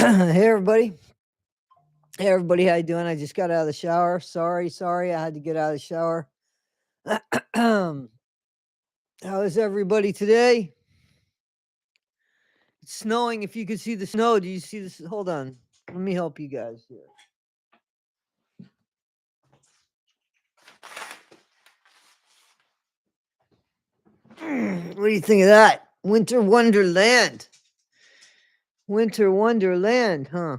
Hey everybody. Hey everybody, how you doing? I just got out of the shower. Sorry, I had to get out of the shower. How is everybody today? It's snowing. If you could see the snow, do you see this? Hold on. Let me help you guys here. What do you think of that? Winter Wonderland. Winter Wonderland, huh?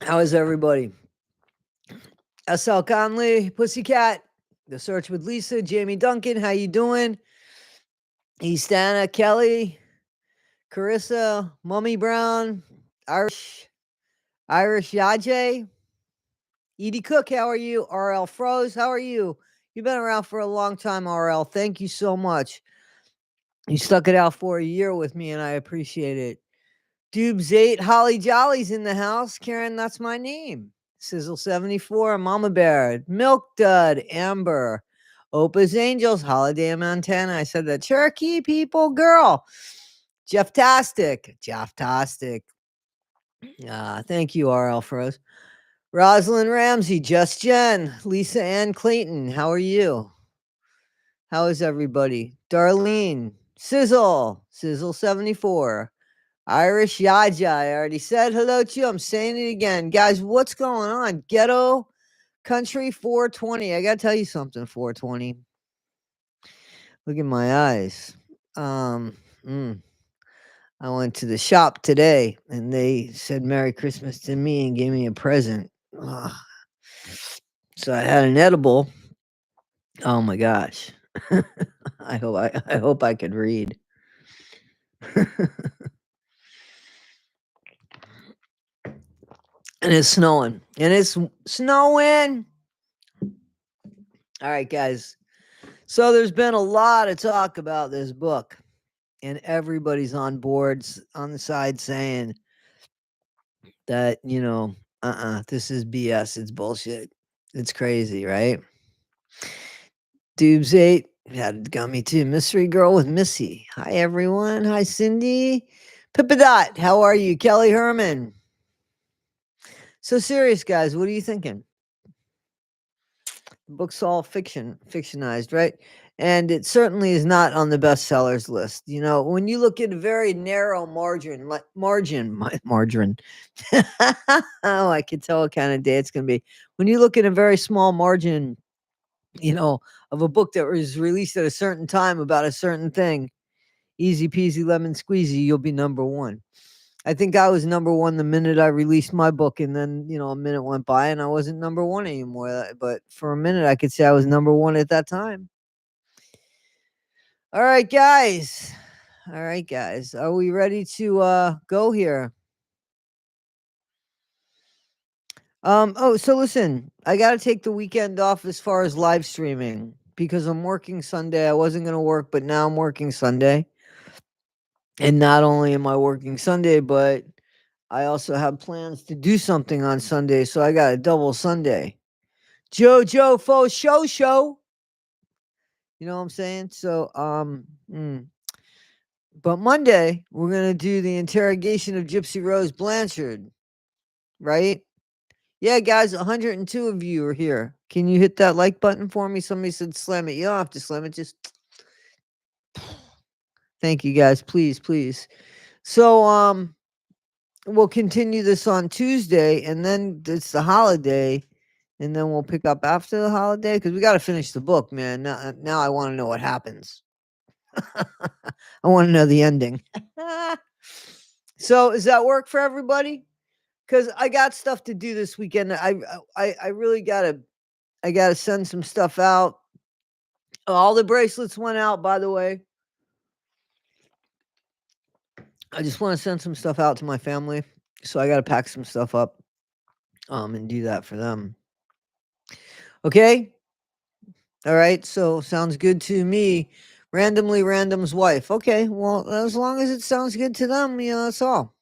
How is everybody? SL Conley, Pussycat, The Search with Lisa, Jamie Duncan, how you doing? Eastana, Kelly, Carissa, Mummy Brown, Irish Yaje, Edie Cook, how are you? RL Froze, how are you? You've been around for a long time, RL. Thank you so much. You stuck it out for a year with me, and I appreciate it. Dubes 8, Holly Jolly's in the house. Karen, that's my name. Sizzle 74, Mama Bear, Milk Dud, Amber, Opus Angels, Holiday in Montana. I said that. Cherokee people, girl. Jeff Tastic. Thank you, RL Froze. Rosalind Ramsey, Just Jen, Lisa Ann Clayton, how are you? How is everybody? Darlene, Sizzle 74, Irish Yaja, I already said hello to you. I'm saying it again. Guys, what's going on? Ghetto Country 420. I gotta tell you something, 420. Look at my eyes. I went to the shop today and they said Merry Christmas to me and gave me a present. Ugh. So I had an edible. Oh my gosh. I hope I could read. And it's snowing. All right, guys. So there's been a lot of talk about this book, and everybody's on boards on the side saying that, this is BS. It's bullshit. It's crazy, right? Dubes 8 had got me too. Mystery Girl with Missy. Hi, everyone. Hi, Cindy. Pippadot, how are you? Kelly Herman. So serious, guys. What are you thinking? The book's all fictionized, right? And it certainly is not on the bestsellers list. When you look at a very narrow margin. Oh, I can tell what kind of day it's going to be. When you look at a very small margin, of a book that was released at a certain time about a certain thing, easy peasy lemon squeezy, you'll be number one. I think I was number one the minute I released my book, and then, a minute went by and I wasn't number one anymore. But for a minute, I could say I was number one at that time. All right, guys. Are we ready to go here? So listen, I got to take the weekend off as far as live streaming because I'm working Sunday. I wasn't going to work, but now I'm working Sunday. And not only am I working Sunday, but I also have plans to do something on Sunday, so I got a double Sunday. Jojo Fo Show. You know what I'm saying? So, but Monday, we're going to do the interrogation of Gypsy Rose Blanchard, right? Yeah, guys, 102 of you are here. Can you hit that like button for me? Somebody said slam it. You don't have to slam it. Just thank you, guys. Please. So, we'll continue this on Tuesday, and then it's the holiday, and then we'll pick up after the holiday because we got to finish the book, man. Now I want to know what happens. I want to know the ending. So, does that work for everybody? Because I got stuff to do this weekend. I really gotta send some stuff out. All the bracelets went out, by the way. I just want to send some stuff out to my family, so I got to pack some stuff up, and do that for them. Okay. All right. So sounds good to me. Randomly Random's wife. Okay. Well, as long as it sounds good to them, that's all.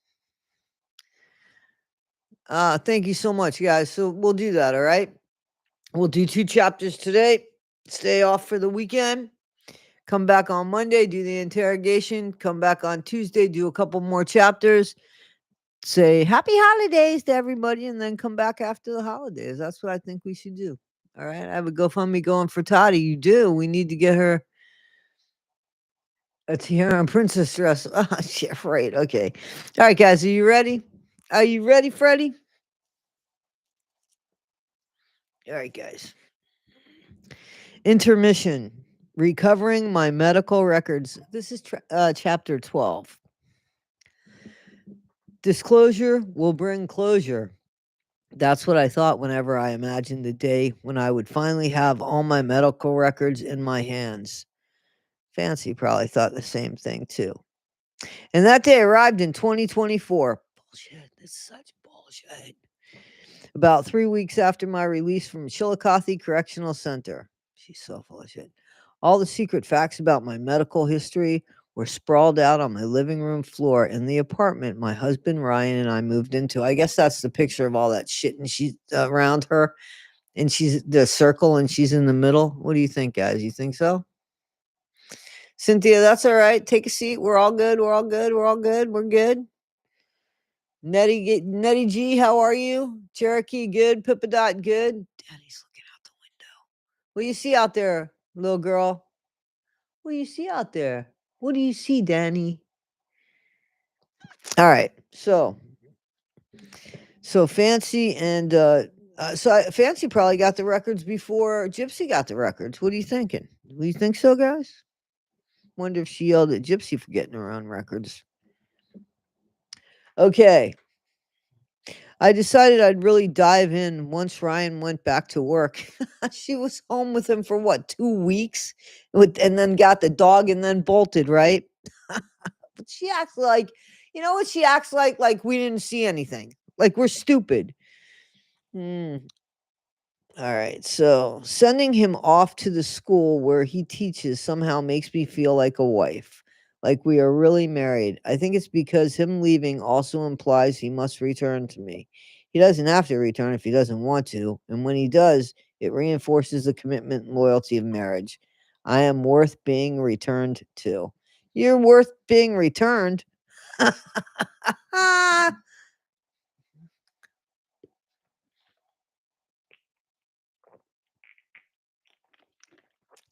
Thank you so much, guys. So we'll do that. All right. We'll do 2 chapters today. Stay off for the weekend. Come back on Monday, do the interrogation. Come back on Tuesday, do a couple more chapters. Say happy holidays to everybody, and then come back after the holidays. That's what I think we should do. All right. I have a GoFundMe going for Toddy. You do. We need to get her a tiara and princess dress. Oh, shit, right. Okay. All right, guys. Are you ready? Are you ready, Freddie? All right, guys. Intermission. Recovering my medical records. This is chapter 12. Disclosure will bring closure. That's what I thought whenever I imagined the day when I would finally have all my medical records in my hands. Fancy probably thought the same thing too. And that day arrived in 2024. Bullshit. That's such bullshit. About 3 weeks after my release from Chillicothe Correctional Center. She's so full of shit. All the secret facts about my medical history were sprawled out on my living room floor in the apartment my husband Ryan and I moved into. I guess that's the picture of all that shit and she's around her, and she's the circle and she's in the middle. What do you think, guys? You think so? Cynthia, that's all right. Take a seat. We're all good. We're all good. We're all good. We're good. Nettie G, how are you? Cherokee, good. Pippadot, good. Daddy's looking out the window. What do you see out there, little girl? What do you see out there? What do you see, Danny? All right. So Fancy and Fancy probably got the records before Gypsy got the records. What are you thinking? Do you think so, guys? Wonder if she yelled at Gypsy for getting her own records. Okay. I decided I'd really dive in once Ryan went back to work. She was home with him for what, 2 weeks? And then got the dog and then bolted, right? But she acts like, you know what she acts like? Like we didn't see anything. Like we're stupid. All right. So sending him off to the school where he teaches somehow makes me feel like a wife. Like we are really married. I think it's because him leaving also implies he must return to me. He doesn't have to return if he doesn't want to. And when he does, it reinforces the commitment and loyalty of marriage. I am worth being returned to. You're worth being returned.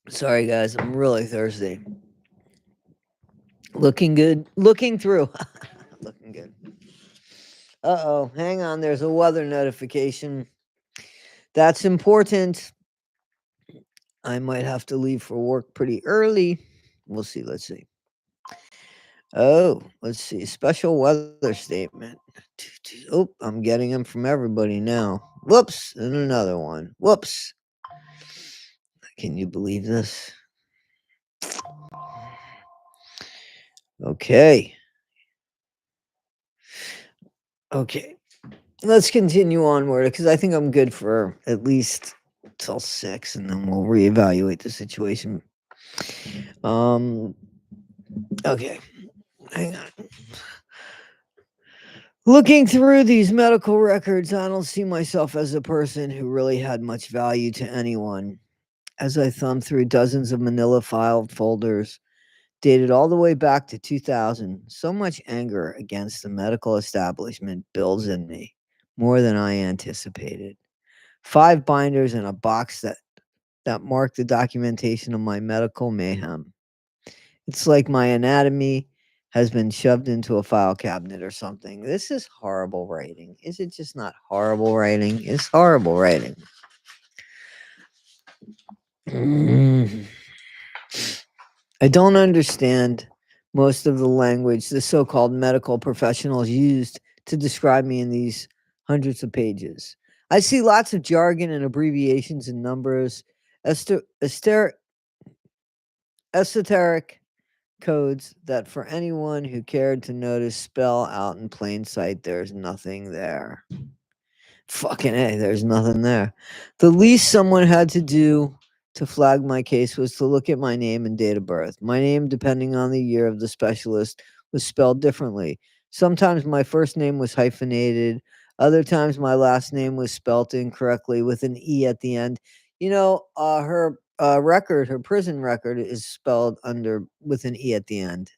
Sorry, guys. I'm really thirsty. Looking good. Looking through. Looking good. Uh-oh. Hang on. There's a weather notification. That's important. I might have to leave for work pretty early. We'll see. Let's see. Oh, let's see. Special weather statement. Oh, I'm getting them from everybody now. Whoops. And another one. Whoops. Can you believe this? Okay. Okay. Let's continue onward because I think I'm good for at least till 6, and then we'll reevaluate the situation. Okay. Hang on. Looking through these medical records, I don't see myself as a person who really had much value to anyone. As I thumb through dozens of manila filed folders dated all the way back to 2000, so much anger against the medical establishment builds in me, more than I anticipated. 5 binders and a box that mark the documentation of my medical mayhem. It's like my anatomy has been shoved into a file cabinet or something. This is horrible writing. Is it just not horrible writing? It's horrible writing. I don't understand most of the language the so-called medical professionals used to describe me in these hundreds of pages. I see lots of jargon and abbreviations and numbers, esoteric codes that for anyone who cared to notice spell out in plain sight, there's nothing there. Fucking A, there's nothing there. The least someone had to do to flag my case was to look at my name and date of birth. My name, depending on the year of the specialist, was spelled differently. Sometimes my first name was hyphenated. Other times my last name was spelt incorrectly with an E at the end. You know, her record, her prison record, is spelled under with an E at the end.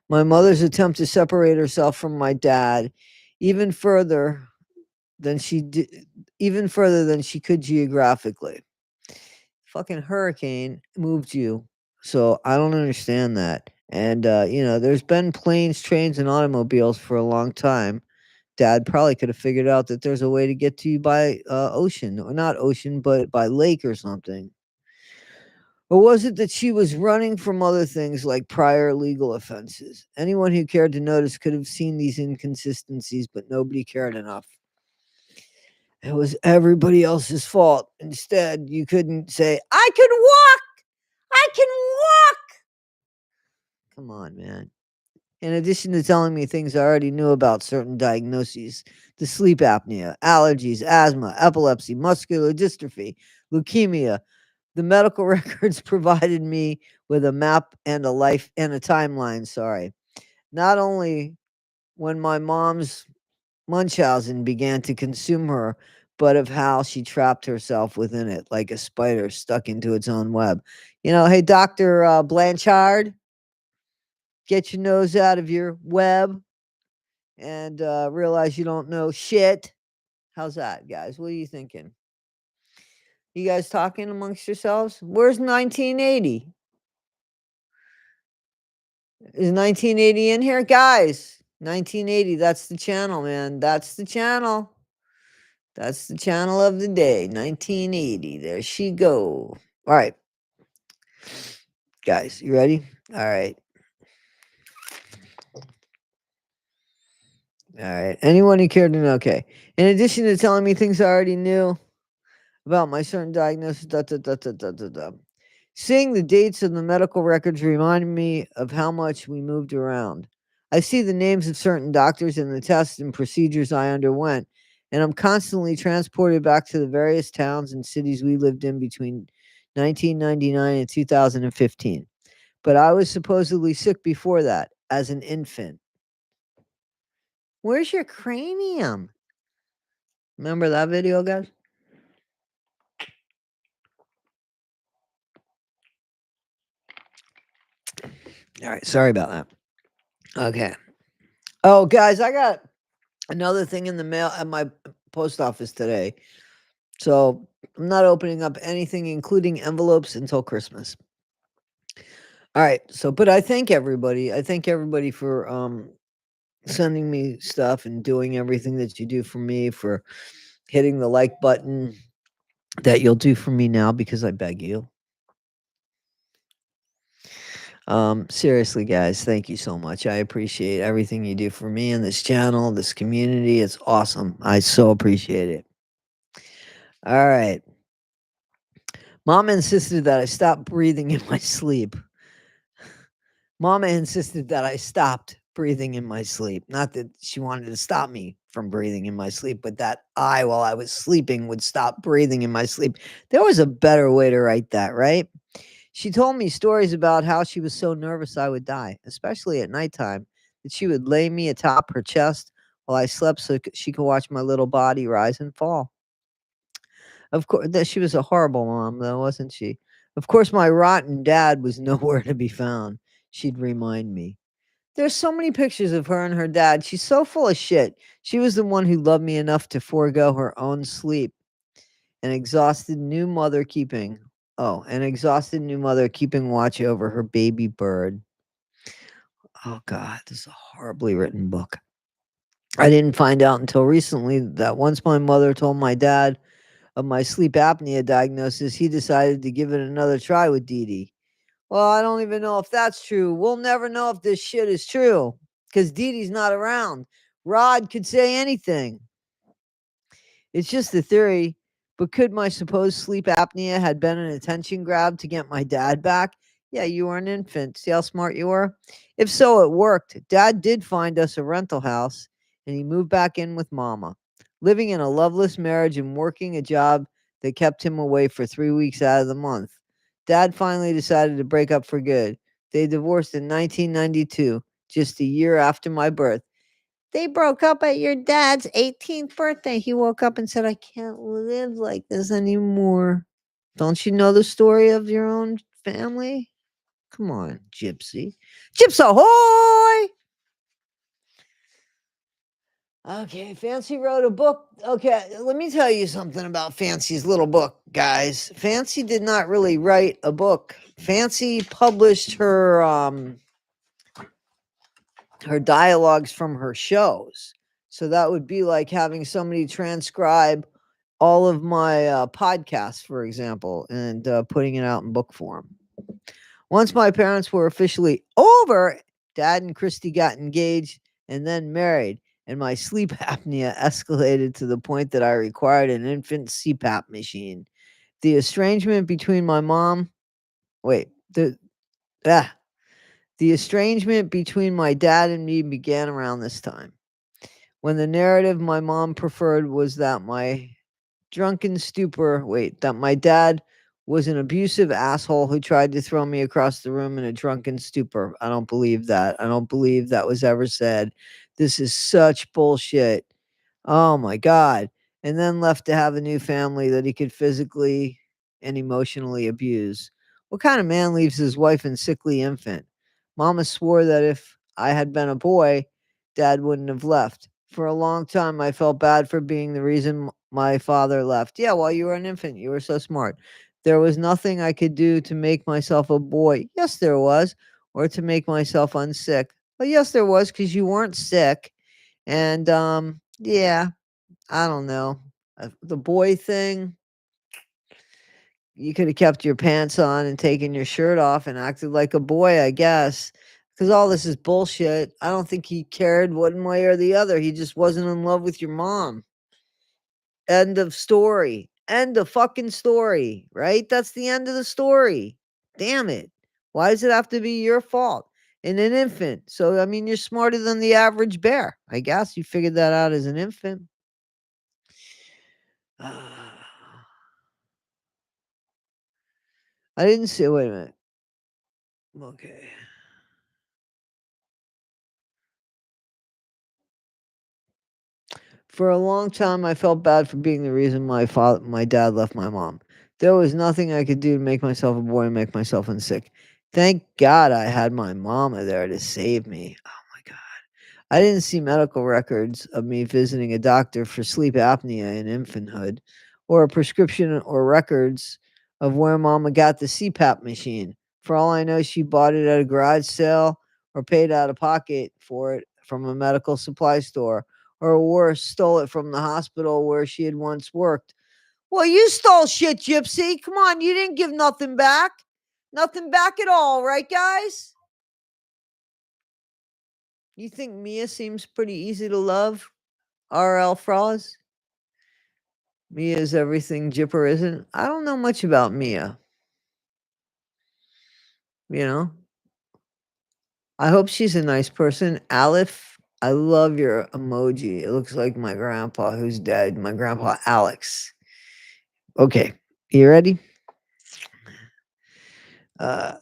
My mother's attempt to separate herself from my dad even further than she did, even further than she could geographically. Fucking hurricane moved you. So I don't understand that. And there's been planes, trains, and automobiles for a long time. Dad probably could have figured out that there's a way to get to you by ocean, or not ocean, but by lake or something. Or was it that she was running from other things like prior legal offenses? Anyone who cared to notice could have seen these inconsistencies, but nobody cared enough. It was everybody else's fault. Instead, you couldn't say, I can walk! I can walk! Come on, man. In addition to telling me things I already knew about certain diagnoses, the sleep apnea, allergies, asthma, epilepsy, muscular dystrophy, leukemia, the medical records provided me with a map and a timeline, sorry. Not only when my mom's Munchausen began to consume her, but of how she trapped herself within it like a spider stuck into its own web. Hey, Dr. Blanchard, get your nose out of your web and realize you don't know shit. How's that, guys? What are you thinking? You guys talking amongst yourselves? Where's 1980? Is 1980 in here? Guys, 1980, that's the channel, man. That's the channel. That's the channel of the day. 1980. There she go. All right. Guys, you ready? All right. All right. Anyone who cared to know? Okay. In addition to telling me things I already knew about my certain diagnosis, seeing the dates of the medical records reminded me of how much we moved around. I see the names of certain doctors and the tests and procedures I underwent, and I'm constantly transported back to the various towns and cities we lived in between 1999 and 2015. But I was supposedly sick before that, as an infant. Where's your cranium? Remember that video, guys? All right, sorry about that. Okay. Oh, guys, I got another thing in the mail at my post office today. So I'm not opening up anything, including envelopes, until Christmas. All right. So, but I thank everybody. I thank everybody for sending me stuff and doing everything that you do for me, for hitting the like button that you'll do for me now because I beg you. Seriously, guys, thank you so much. I appreciate everything you do for me and this channel, this community. It's awesome. I so appreciate it. All right. Mama insisted that I stop breathing in my sleep. Mama insisted that I stopped breathing in my sleep. Not that she wanted to stop me from breathing in my sleep, but that I, while I was sleeping, would stop breathing in my sleep. There was a better way to write that, right? She told me stories about how she was so nervous I would die, especially at nighttime, that she would lay me atop her chest while I slept so she could watch my little body rise and fall. Of course, that she was a horrible mom, though, wasn't she? Of course, my rotten dad was nowhere to be found, she'd remind me. There's so many pictures of her and her dad. She's so full of shit. She was the one who loved me enough to forego her own sleep. An exhausted new mother keeping watch over her baby bird. Oh God, this is a horribly written book. I didn't find out until recently that once my mother told my dad of my sleep apnea diagnosis, he decided to give it another try with DeeDee. Well, I don't even know if that's true. We'll never know if this shit is true because DeeDee's not around. Rod could say anything. It's just a theory, but could my supposed sleep apnea had been an attention grab to get my dad back? Yeah, you were an infant. See how smart you were? If so, it worked. Dad did find us a rental house, and he moved back in with Mama, living in a loveless marriage and working a job that kept him away for 3 weeks out of the month. Dad finally decided to break up for good. They divorced in 1992, just a year after my birth. They broke up at your dad's 18th birthday. He woke up and said, I can't live like this anymore. Don't you know the story of your own family? Come on, Gypsy. Gyps ahoy! Okay, Fancy wrote a book. Okay, let me tell you something about Fancy's little book, guys. Fancy did not really write a book. Fancy published her dialogues from her shows. So that would be like having somebody transcribe all of my podcasts, for example, and putting it out in book form. Once my parents were officially over, Dad and Christy got engaged and then married, and my sleep apnea escalated to the point that I required an infant CPAP machine. The estrangement between my mom, wait, ah, the estrangement between my dad and me began around this time, when the narrative my mom preferred was that my dad was an abusive asshole who tried to throw me across the room in a drunken stupor. I don't believe that. I don't believe that was ever said. This is such bullshit. Oh my God. And then left to have a new family that he could physically and emotionally abuse. What kind of man leaves his wife and sickly infant? Mama swore that if I had been a boy, Dad wouldn't have left. For a long time, I felt bad for being the reason my father left. Yeah, while you were an infant, you were so smart. There was nothing I could do to make myself a boy. Yes, there was. Or to make myself unsick. Well, yes, there was, because you weren't sick. And yeah, I don't know. The boy thing, you could have kept your pants on and taken your shirt off and acted like a boy, I guess. Because all this is bullshit. I don't think he cared one way or the other. He just wasn't in love with your mom. End of story. End of fucking story, right? That's the end of the story. Damn it. Why does it have to be your fault? And an infant. So, I mean, you're smarter than the average bear. I guess you figured that out as an infant. I didn't see. Wait a minute. Okay. For a long time, I felt bad for being the reason my dad left my mom. There was nothing I could do to make myself a boy and make myself unsick. Thank God I had my mama there to save me. Oh my God. I didn't see medical records of me visiting a doctor for sleep apnea in infanthood, or a prescription or records of where mama got the CPAP machine. For all I know, she bought it at a garage sale or paid out of pocket for it from a medical supply store, or worse, stole it from the hospital where she had once worked. Well, you stole shit, Gypsy. Come on, you didn't give nothing back. Nothing back at all, right, guys? You think Mia seems pretty easy to love? RL Froz? Mia's everything Jipper isn't. I don't know much about Mia, you know? I hope she's a nice person. Aleph, I love your emoji. It looks like my grandpa who's dead, my grandpa Alex. Okay, you ready? Oh,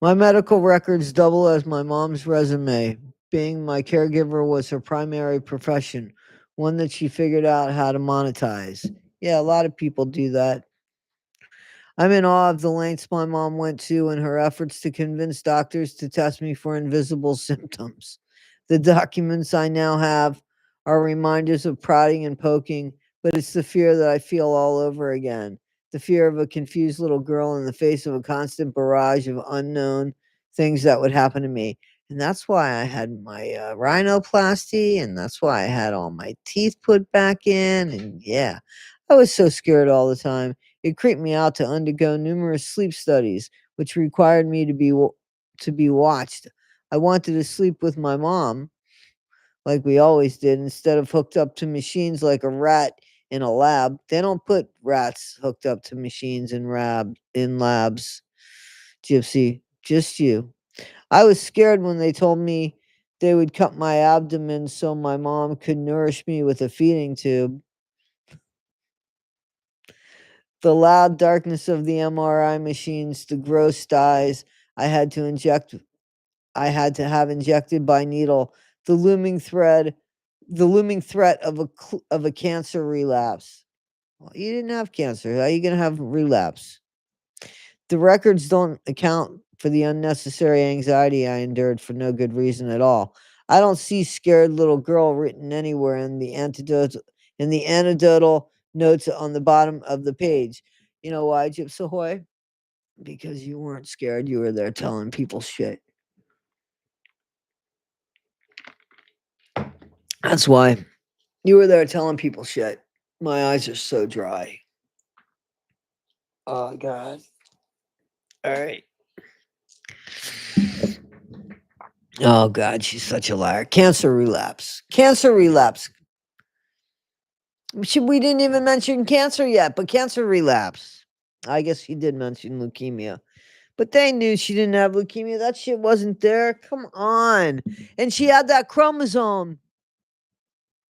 my medical records double as my mom's resume. Being my caregiver was her primary profession, one that she figured out how to monetize. Yeah, a lot of people do that. I'm in awe of the lengths my mom went to in her efforts to convince doctors to test me for invisible symptoms. The documents I now have are reminders of prodding and poking, but it's the fear that I feel all over again. The fear of a confused little girl in the face of a constant barrage of unknown things that would happen to me. And that's why I had my rhinoplasty, and that's why I had all my teeth put back in. And yeah, I was so scared all the time. It creeped me out to undergo numerous sleep studies, which required me to be watched. I wanted to sleep with my mom, like we always did, instead of hooked up to machines like a rat in a lab. They don't put rats hooked up to machines in labs, Gypsy. Just you. I was scared when they told me they would cut my abdomen so my mom could nourish me with a feeding tube. The loud darkness of the MRI machines, the gross dyes I had to inject I had to have injected by needle. The looming threat of a cancer relapse. Well, you didn't have cancer. How are you gonna have relapse? The records don't account for the unnecessary anxiety I endured for no good reason at all. I don't see scared little girl written anywhere in the anecdotal notes on the bottom of the page. You know why, Gypsy Ahoy? Because you weren't scared. You were there telling people shit. That's why. You were there telling people shit. My eyes are so dry. Oh God. All right. Oh God, she's such a liar. Cancer relapse. Cancer relapse. We didn't even mention cancer yet, but cancer relapse. I guess she did mention leukemia. But they knew she didn't have leukemia. That shit wasn't there. Come on. And she had that chromosome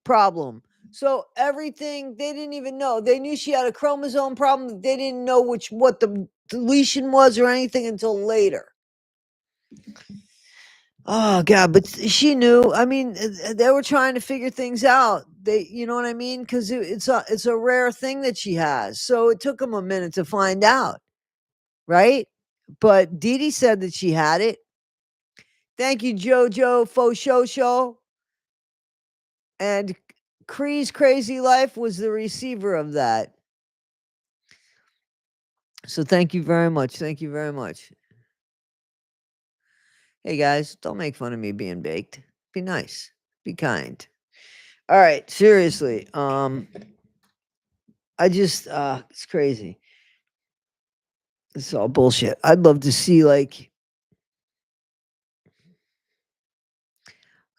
problem. So everything they didn't even know. They knew she had a chromosome problem. They didn't know what the deletion was or anything until later. Oh God, but she knew. I mean, they were trying to figure things out. You know what I mean? Because it's a rare thing that she has. So it took them a minute to find out, right? But DeeDee said that she had it. Thank you, JoJo Fo Show. And Cree's Crazy Life was the receiver of that. So thank you very much. Thank you very much. Hey guys, don't make fun of me being baked. Be nice. Be kind. All right, seriously. I just it's crazy. It's all bullshit. I'd love to see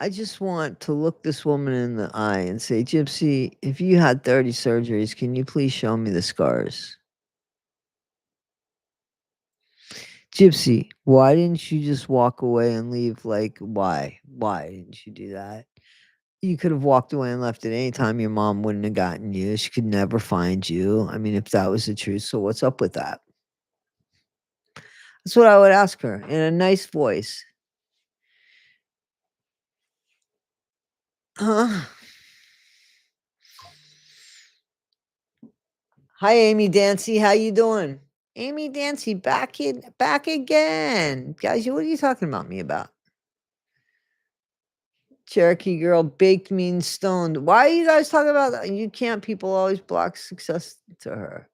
I just want to look this woman in the eye and say, Gypsy, if you had 30 surgeries, can you please show me the scars? Gypsy, why didn't you just walk away and leave? Like, why? Why didn't you do that? You could have walked away and left at any time. Your mom wouldn't have gotten you. She could never find you. I mean, if that was the truth, so what's up with that? That's what I would ask her in a nice voice. Huh? Hi, Amy Dancy. How you doing? Amy Dancy back again. Guys, what are you talking about me about? Cherokee girl baked mean stoned. Why are you guys talking about that? You can't people always block access to her.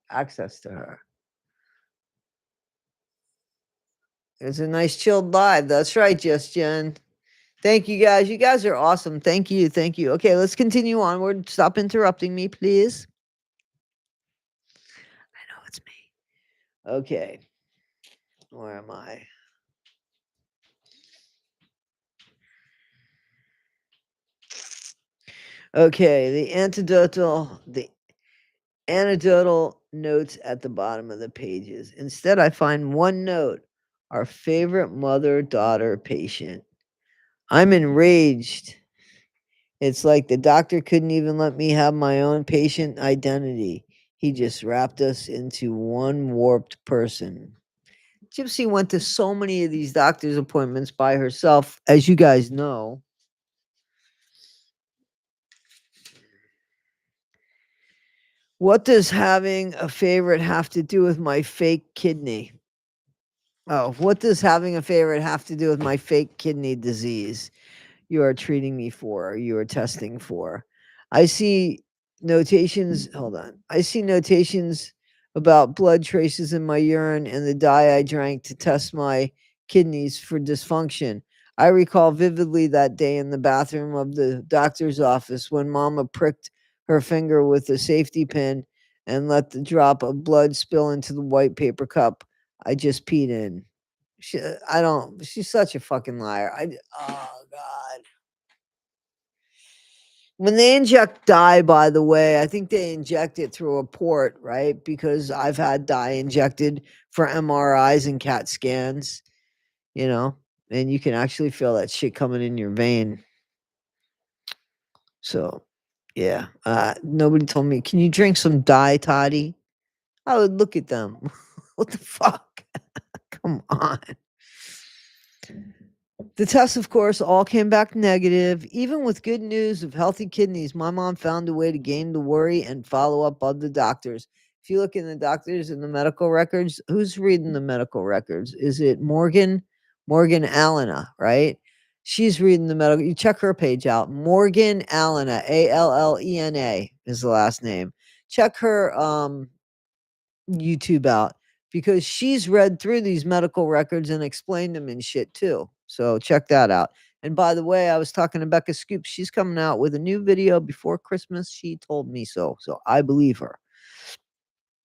It's a nice chilled live. That's right, Just Jen. Thank you guys. You guys are awesome. Thank you. Thank you. Okay, let's continue onward. Stop interrupting me, please. I know it's me. Okay. Where am I? Okay, the anecdotal notes at the bottom of the pages. Instead, I find one note, our favorite mother-daughter patient. I'm enraged. It's like the doctor couldn't even let me have my own patient identity. He just wrapped us into one warped person. Gypsy went to so many of these doctor's appointments by herself, as you guys know. What does having a favorite have to do with my fake kidney? Oh, what does having a favorite have to do with my fake kidney disease you are treating me for, or you are testing for? I see notations. Hold on. I see notations about blood traces in my urine and the dye I drank to test my kidneys for dysfunction. I recall vividly that day in the bathroom of the doctor's office when Mama pricked her finger with a safety pin and let the drop of blood spill into the white paper cup I just peed in. I don't. She's such a fucking liar. Oh God. When they inject dye, by the way, I think they inject it through a port, right? Because I've had dye injected for MRIs and CAT scans, you know, and you can actually feel that shit coming in your vein. So, yeah. Nobody told me, can you drink some dye, Toddy? I would look at them. What the fuck? Come on. The tests, of course, all came back negative. Even with good news of healthy kidneys, my mom found a way to gain the worry and follow up of the doctors. If you look in the doctors and the medical records, who's reading the medical records? Is it Morgan Allena, right? She's reading the medical. You check her page out. Morgan Allena, Allena is the last name. Check her YouTube out because she's read through these medical records and explained them and shit too. So check that out. And by the way, I was talking to Becca Scoop. She's coming out with a new video before Christmas. She told me so. So I believe her.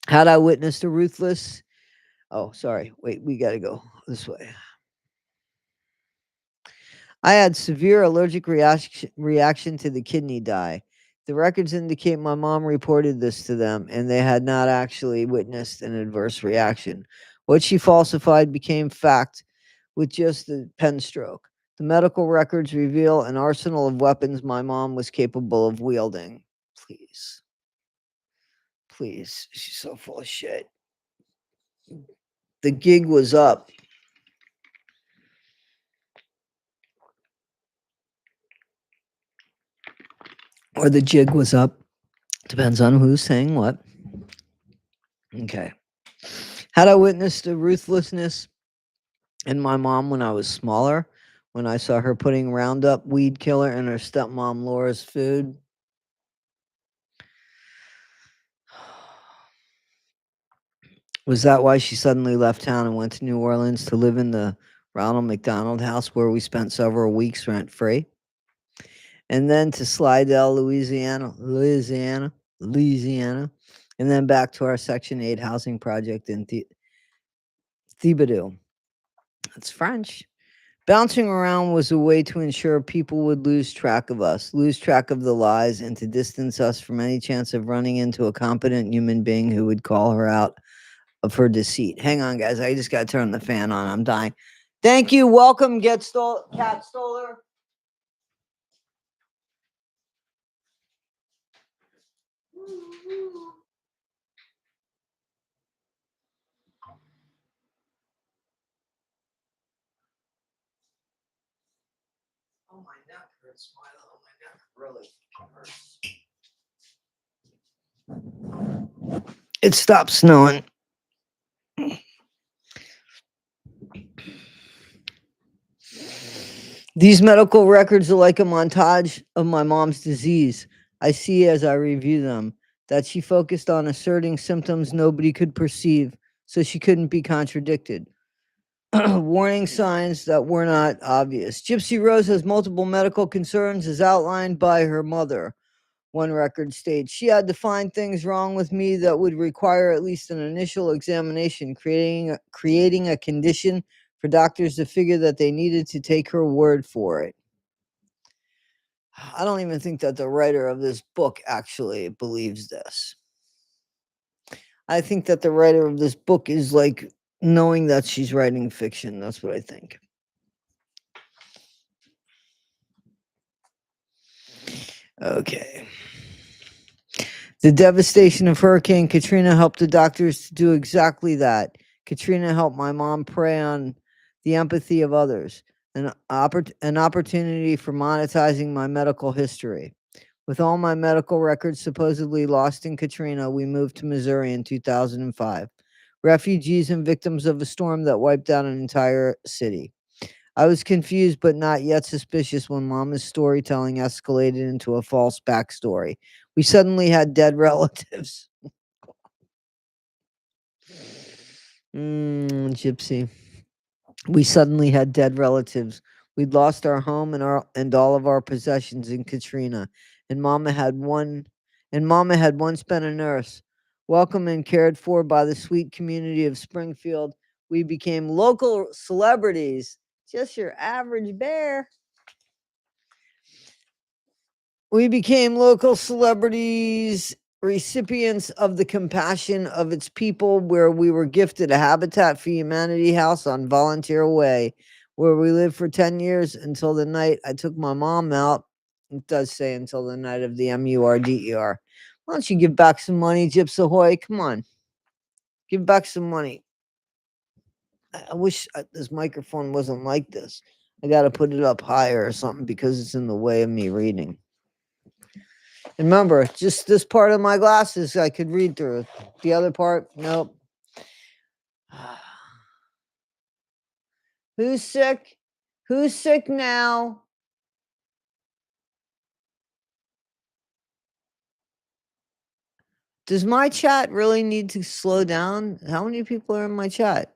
Had I witnessed a ruthless. Oh, sorry. Wait, we got to go this way. I had severe allergic reaction to the kidney dye. The records indicate my mom reported this to them, and they had not actually witnessed an adverse reaction. What she falsified became fact with just a pen stroke. The medical records reveal an arsenal of weapons my mom was capable of wielding. Please. Please. She's so full of shit. The gig was up. Or the jig was up. Depends on who's saying what. Okay. Had I witnessed the ruthlessness in my mom when I was smaller, when I saw her putting Roundup weed killer in her stepmom Laura's food? Was that why she suddenly left town and went to New Orleans to live in the Ronald McDonald house where we spent several weeks rent free? And then to Slidell, Louisiana, and then back to our Section 8 housing project in Thibodaux. That's French. Bouncing around was a way to ensure people would lose track of us, lose track of the lies, and to distance us from any chance of running into a competent human being who would call her out of her deceit. Hang on, guys. I just got to turn the fan on. I'm dying. Thank you. Welcome, Cat Stoller. Oh, my neck hurts. Oh, my neck really hurts. It stopped snowing. These medical records are like a montage of my mom's disease. I see as I review them that she focused on asserting symptoms nobody could perceive, so she couldn't be contradicted. Warning signs that were not obvious. Gypsy Rose has multiple medical concerns as outlined by her mother. One record states she had to find things wrong with me that would require at least an initial examination, creating a condition for doctors to figure that they needed to take her word for it. I don't even think that the writer of this book actually believes this. I think that the writer of this book is like knowing that she's writing fiction. That's what I think. Okay. The devastation of Hurricane Katrina helped the doctors to do exactly that. Katrina helped my mom prey on the empathy of others, an opportunity for monetizing my medical history. With all my medical records supposedly lost in Katrina, we moved to Missouri in 2005. Refugees and victims of a storm that wiped out an entire city. I was confused but not yet suspicious when Mama's storytelling escalated into a false backstory. We suddenly had dead relatives. Gypsy. We suddenly had dead relatives. We'd lost our home and all of our possessions in Katrina. And Mama had once been a nurse. Welcomed and cared for by the sweet community of Springfield, we became local celebrities. Just your average bear. We became local celebrities, recipients of the compassion of its people, where we were gifted a Habitat for Humanity house on Volunteer Way, where we lived for 10 years until the night I took my mom out. It does say until the night of the MURDER. Why don't you give back some money, Gyps Ahoy? Come on. Give back some money. I wish this microphone wasn't like this. I got to put it up higher or something because it's in the way of me reading. And remember, just this part of my glasses I could read through. The other part, nope. Who's sick? Who's sick now? Does my chat really need to slow down? How many people are in my chat?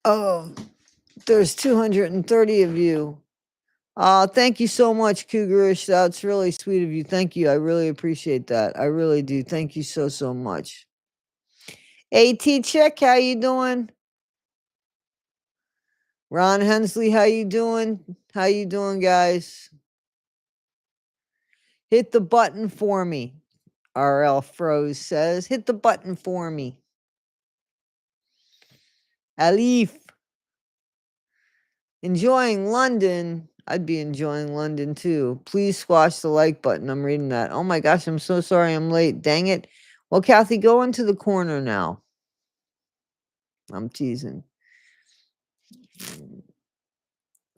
Oh, there's 230 of you. Thank you so much, Cougarish. That's really sweet of you. Thank you. I really appreciate that. I really do. Thank you so, so much. AT Chick, how you doing? Ron Hensley, how you doing? How you doing, guys? Hit the button for me. RL Froze says, hit the button for me. Alif. Enjoying London. I'd be enjoying London too. Please squash the like button. I'm reading that. Oh my gosh, I'm so sorry I'm late. Dang it. Well, Kathy, go into the corner now. I'm teasing.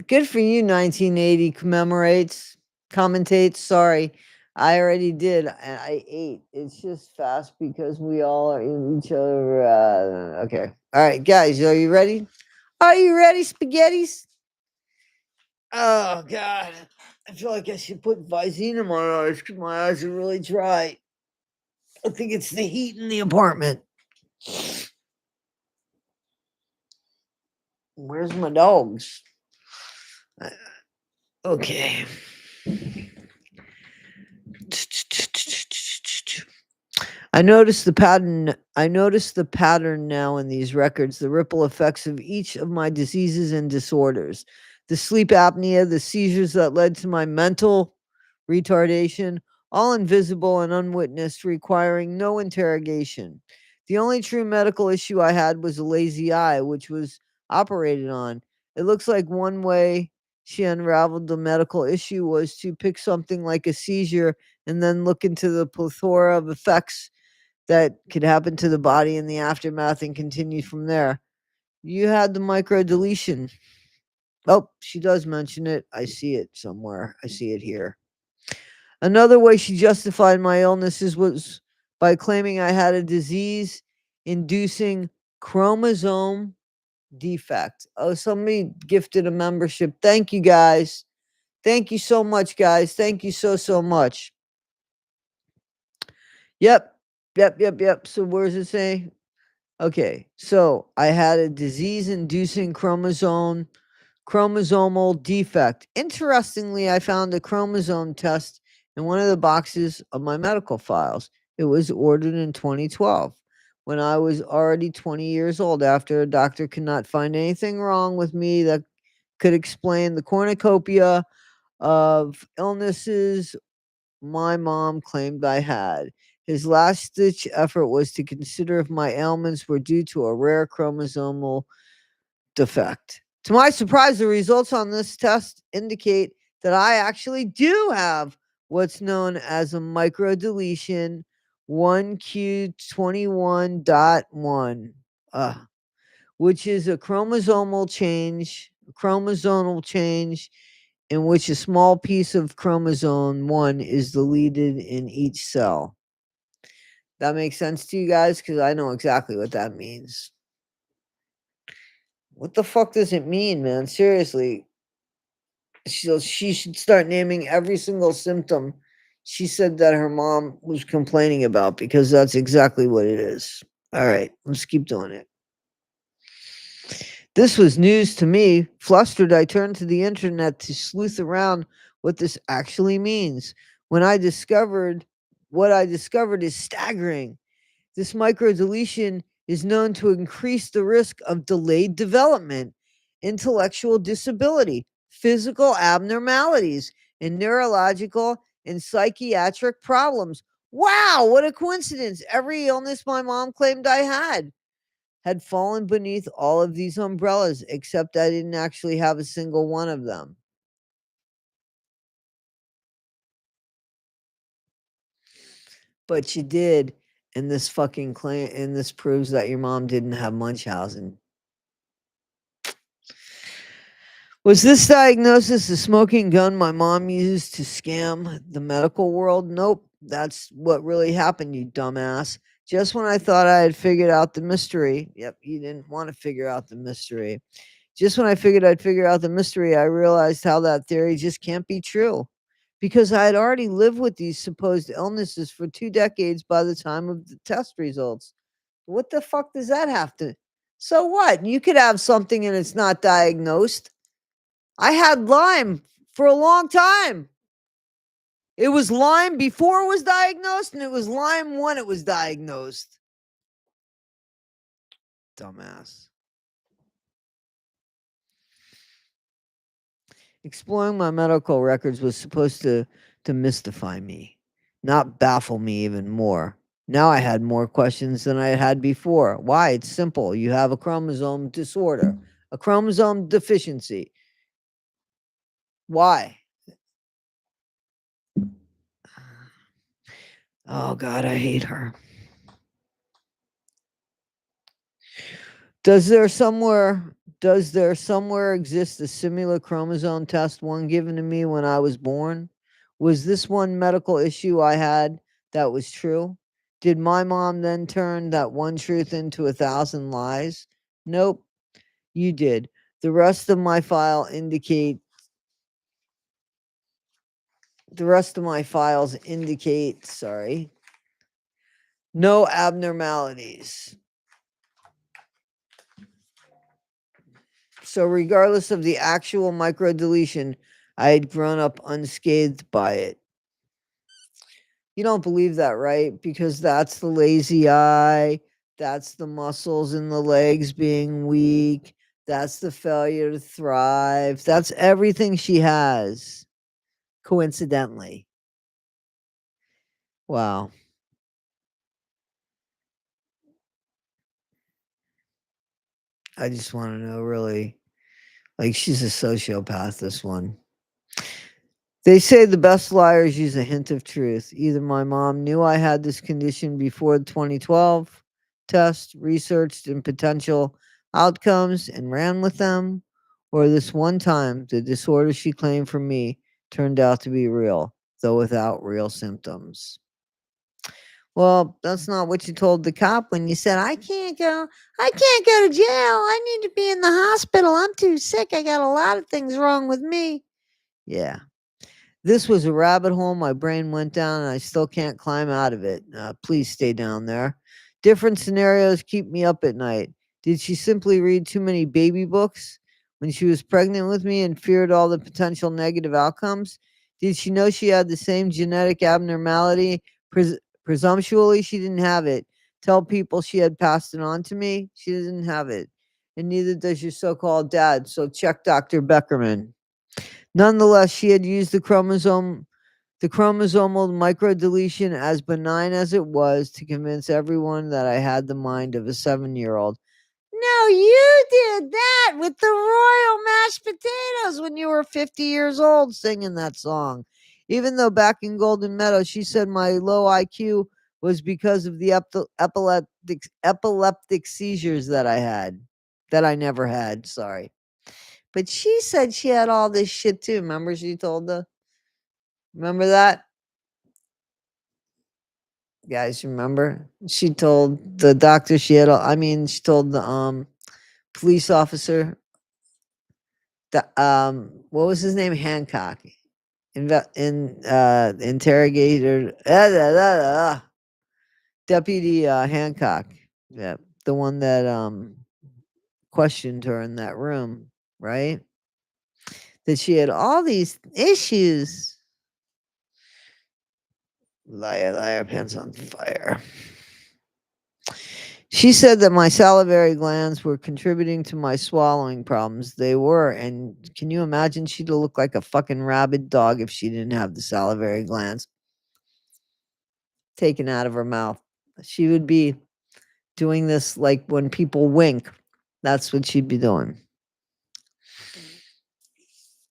Good for you, 1980 commemorates, commentates. Sorry, I already did. And I ate. It's just fast because we all are in each other. Okay. All right, guys, are you ready? Are you ready, spaghettis? Oh, God. I feel like I should put Visine in my eyes because my eyes are really dry. I think it's the heat in the apartment. Where's my dogs? Okay. I notice the pattern now in these records, the ripple effects of each of my diseases and disorders. The sleep apnea, the seizures that led to my mental retardation, all invisible and unwitnessed, requiring no interrogation. The only true medical issue I had was a lazy eye, which was operated on. It looks like one way she unraveled the medical issue was to pick something like a seizure and then look into the plethora of effects that could happen to the body in the aftermath and continue from there. You had the micro deletion. Oh, she does mention it. I see it somewhere. I see it here. Another way she justified my illnesses was by claiming I had a disease inducing chromosome defect. Oh, somebody gifted a membership. Thank you, guys. Thank you so much, guys. Thank you so, so much. Yep. Yep. So where does it say? Okay, so I had a disease-inducing chromosomal defect. Interestingly, I found a chromosome test in one of the boxes of my medical files. It was ordered in 2012 when I was already 20 years old after a doctor could not find anything wrong with me that could explain the cornucopia of illnesses my mom claimed I had. His last ditch effort was to consider if my ailments were due to a rare chromosomal defect. To my surprise, the results on this test indicate that I actually do have what's known as a microdeletion 1q21.1, which is a chromosomal change in which a small piece of chromosome 1 is deleted in each cell. That makes sense to you guys? Because I know exactly what that means. What the fuck does it mean, man? Seriously. She should start naming every single symptom she said that her mom was complaining about, because that's exactly what it is. All right, let's keep doing it. This was news to me. Flustered, I turned to the internet to sleuth around what this actually means. What I discovered is staggering. This microdeletion is known to increase the risk of delayed development, intellectual disability, physical abnormalities, and neurological and psychiatric problems. Wow, what a coincidence. Every illness my mom claimed I had fallen beneath all of these umbrellas, except I didn't actually have a single one of them. But you did. And this fucking claim, and this proves that your mom didn't have Munchausen. Was this diagnosis the smoking gun my mom used to scam the medical world? Nope. That's what really happened, you dumbass. Just when I thought I had figured out the mystery. Yep, you didn't want to figure out the mystery. Just when I figured I'd figure out the mystery, I realized how that theory just can't be true. Because I had already lived with these supposed illnesses for 2 decades by the time of the test results. What the fuck does that have to? So what? You could have something and it's not diagnosed. I had Lyme for a long time. It was Lyme before it was diagnosed, and it was Lyme when it was diagnosed. Dumbass. Exploring my medical records was supposed to mystify me, not baffle me even more. Now I had more questions than I had before. Why? It's simple. You have a chromosome disorder, a chromosome deficiency. Why? Oh God, I hate her. Does there somewhere exist a similar chromosome test, one given to me when I was born? Was this one medical issue I had that was true? Did my mom then turn that one truth into 1,000 lies? Nope, you did. The rest of my files indicate, sorry, no abnormalities. So regardless of the actual microdeletion, I had grown up unscathed by it. You don't believe that, right? Because that's the lazy eye, that's the muscles in the legs being weak, that's the failure to thrive, that's everything she has, coincidentally. Wow. I just want to know, really. Like, she's a sociopath, this one. They say the best liars use a hint of truth. Either my mom knew I had this condition before the 2012 test, researched in potential outcomes and ran with them, or this one time the disorder she claimed from me turned out to be real, though without real symptoms. Well, that's not what you told the cop when you said, I can't go to jail. I need to be in the hospital. I'm too sick. I got a lot of things wrong with me. Yeah. This was a rabbit hole my brain went down, and I still can't climb out of it. Please stay down there. Different scenarios keep me up at night. Did she simply read too many baby books when she was pregnant with me and feared all the potential negative outcomes? Did she know she had the same genetic abnormality? Presumptually, she didn't have it. Tell people she had passed it on to me. She didn't have it. And neither does your so called dad. So check Dr. Beckerman. Nonetheless, she had used the chromosomal microdeletion, as benign as it was, to convince everyone that I had the mind of a 7-year-old. No, you did that with the royal mashed potatoes when you were 50 years old singing that song. Even though back in Golden Meadow, she said my low IQ was because of the epileptic seizures that I had, that I never had, sorry. But she said she had all this shit too. Remember remember that? Guys, remember? She told the doctor she had she told the police officer, the what was his name? Hancock. Interrogator Deputy Hancock. Yeah. The one that questioned her in that room, right? That she had all these issues. Liar, liar, pants on fire. She said that my salivary glands were contributing to my swallowing problems. They were, and can you imagine she'd look like a fucking rabid dog if she didn't have the salivary glands taken out of her mouth. She would be doing this like when people wink. That's what she'd be doing.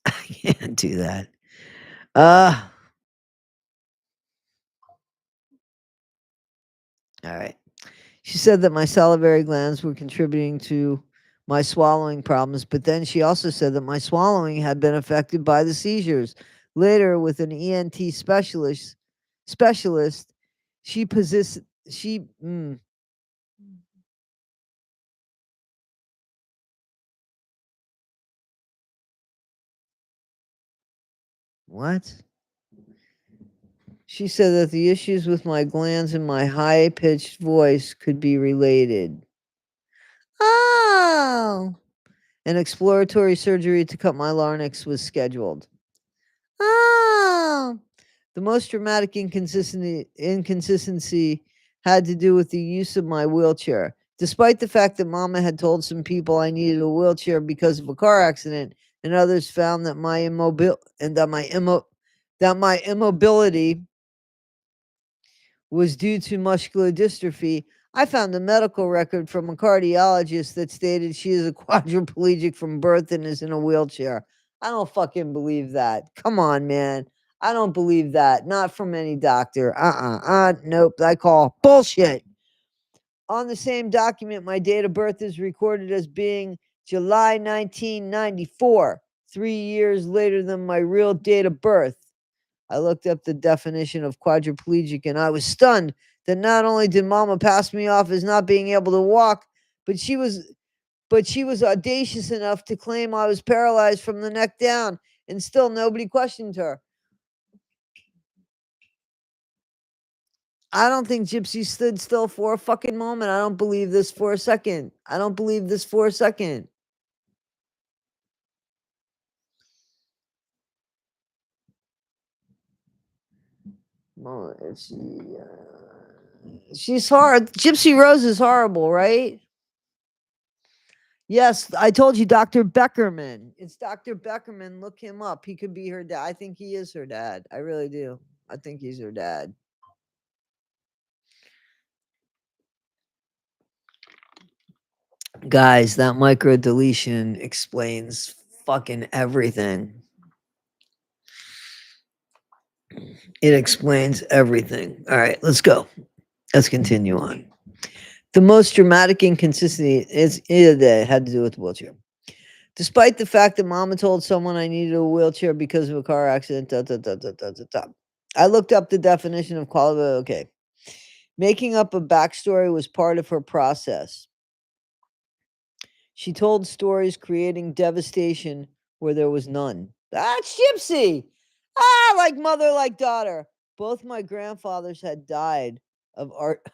I can't do that. Uh All right. She said that my salivary glands were contributing to my swallowing problems, but then she also said that my swallowing had been affected by the seizures. Later, with an ENT specialist, she possessed she what? She said that the issues with my glands and my high pitched voice could be related. Oh, an exploratory surgery to cut my larynx was scheduled. Oh, the most dramatic inconsistency had to do with the use of my wheelchair. Despite the fact that Mama had told some people I needed a wheelchair because of a car accident, and others found that my immobility was due to muscular dystrophy, I found a medical record from a cardiologist that stated she is a quadriplegic from birth and is in a wheelchair. I don't fucking believe that. Come on, man. I don't believe that. Not from any doctor. Nope. I call bullshit. On the same document, my date of birth is recorded as being July 1994, 3 years later than my real date of birth. I looked up the definition of quadriplegic and I was stunned that not only did Mama pass me off as not being able to walk, but she was audacious enough to claim I was paralyzed from the neck down, and still nobody questioned her. I don't think Gypsy stood still for a fucking moment. I don't believe this for a second. I don't believe this for a second. Well, she's hard. Gypsy Rose is horrible, right? Yes, I told you, Dr. Beckerman. It's Dr. Beckerman. Look him up. He could be her dad. I think he is her dad. I really do. I think he's her dad. Guys, that micro deletion explains fucking everything. It explains everything. All right, let's go. Let's continue on. The most dramatic inconsistency is that had to do with the wheelchair. Despite the fact that Mama told someone I needed a wheelchair because of a car accident, I looked up the definition of quality. Okay. Making up a backstory was part of her process. She told stories creating devastation where there was none. That's Gypsy! Ah, like mother, like daughter. Both my grandfathers had died of art.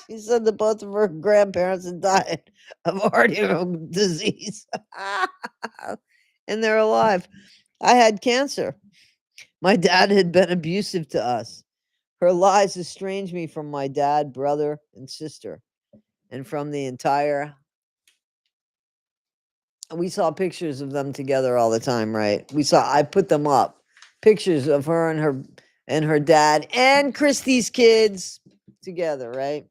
She said that both of her grandparents had died of heart disease. And they're alive. I had cancer. My dad had been abusive to us. Her lies estranged me from my dad, brother, and sister, and from the entire. We saw pictures of them together all the time, right? I put them up. Pictures of her and her dad and Christy's kids together, right?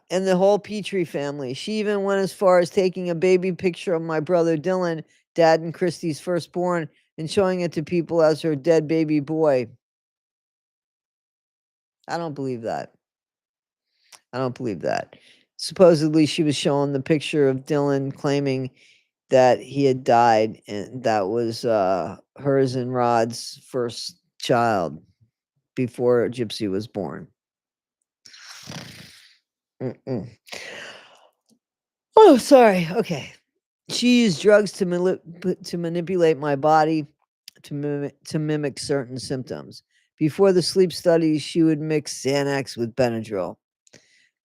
And the whole Petrie family. She even went as far as taking a baby picture of my brother Dylan, dad and Christy's firstborn, and showing it to people as her dead baby boy. I don't believe that. I don't believe that. Supposedly, she was showing the picture of Dylan, claiming that he had died, and that was hers and Rod's first child before Gypsy was born. Mm-mm. Oh, sorry. Okay. She used drugs to manipulate my body to mimic certain symptoms. Before the sleep studies, she would mix Xanax with Benadryl.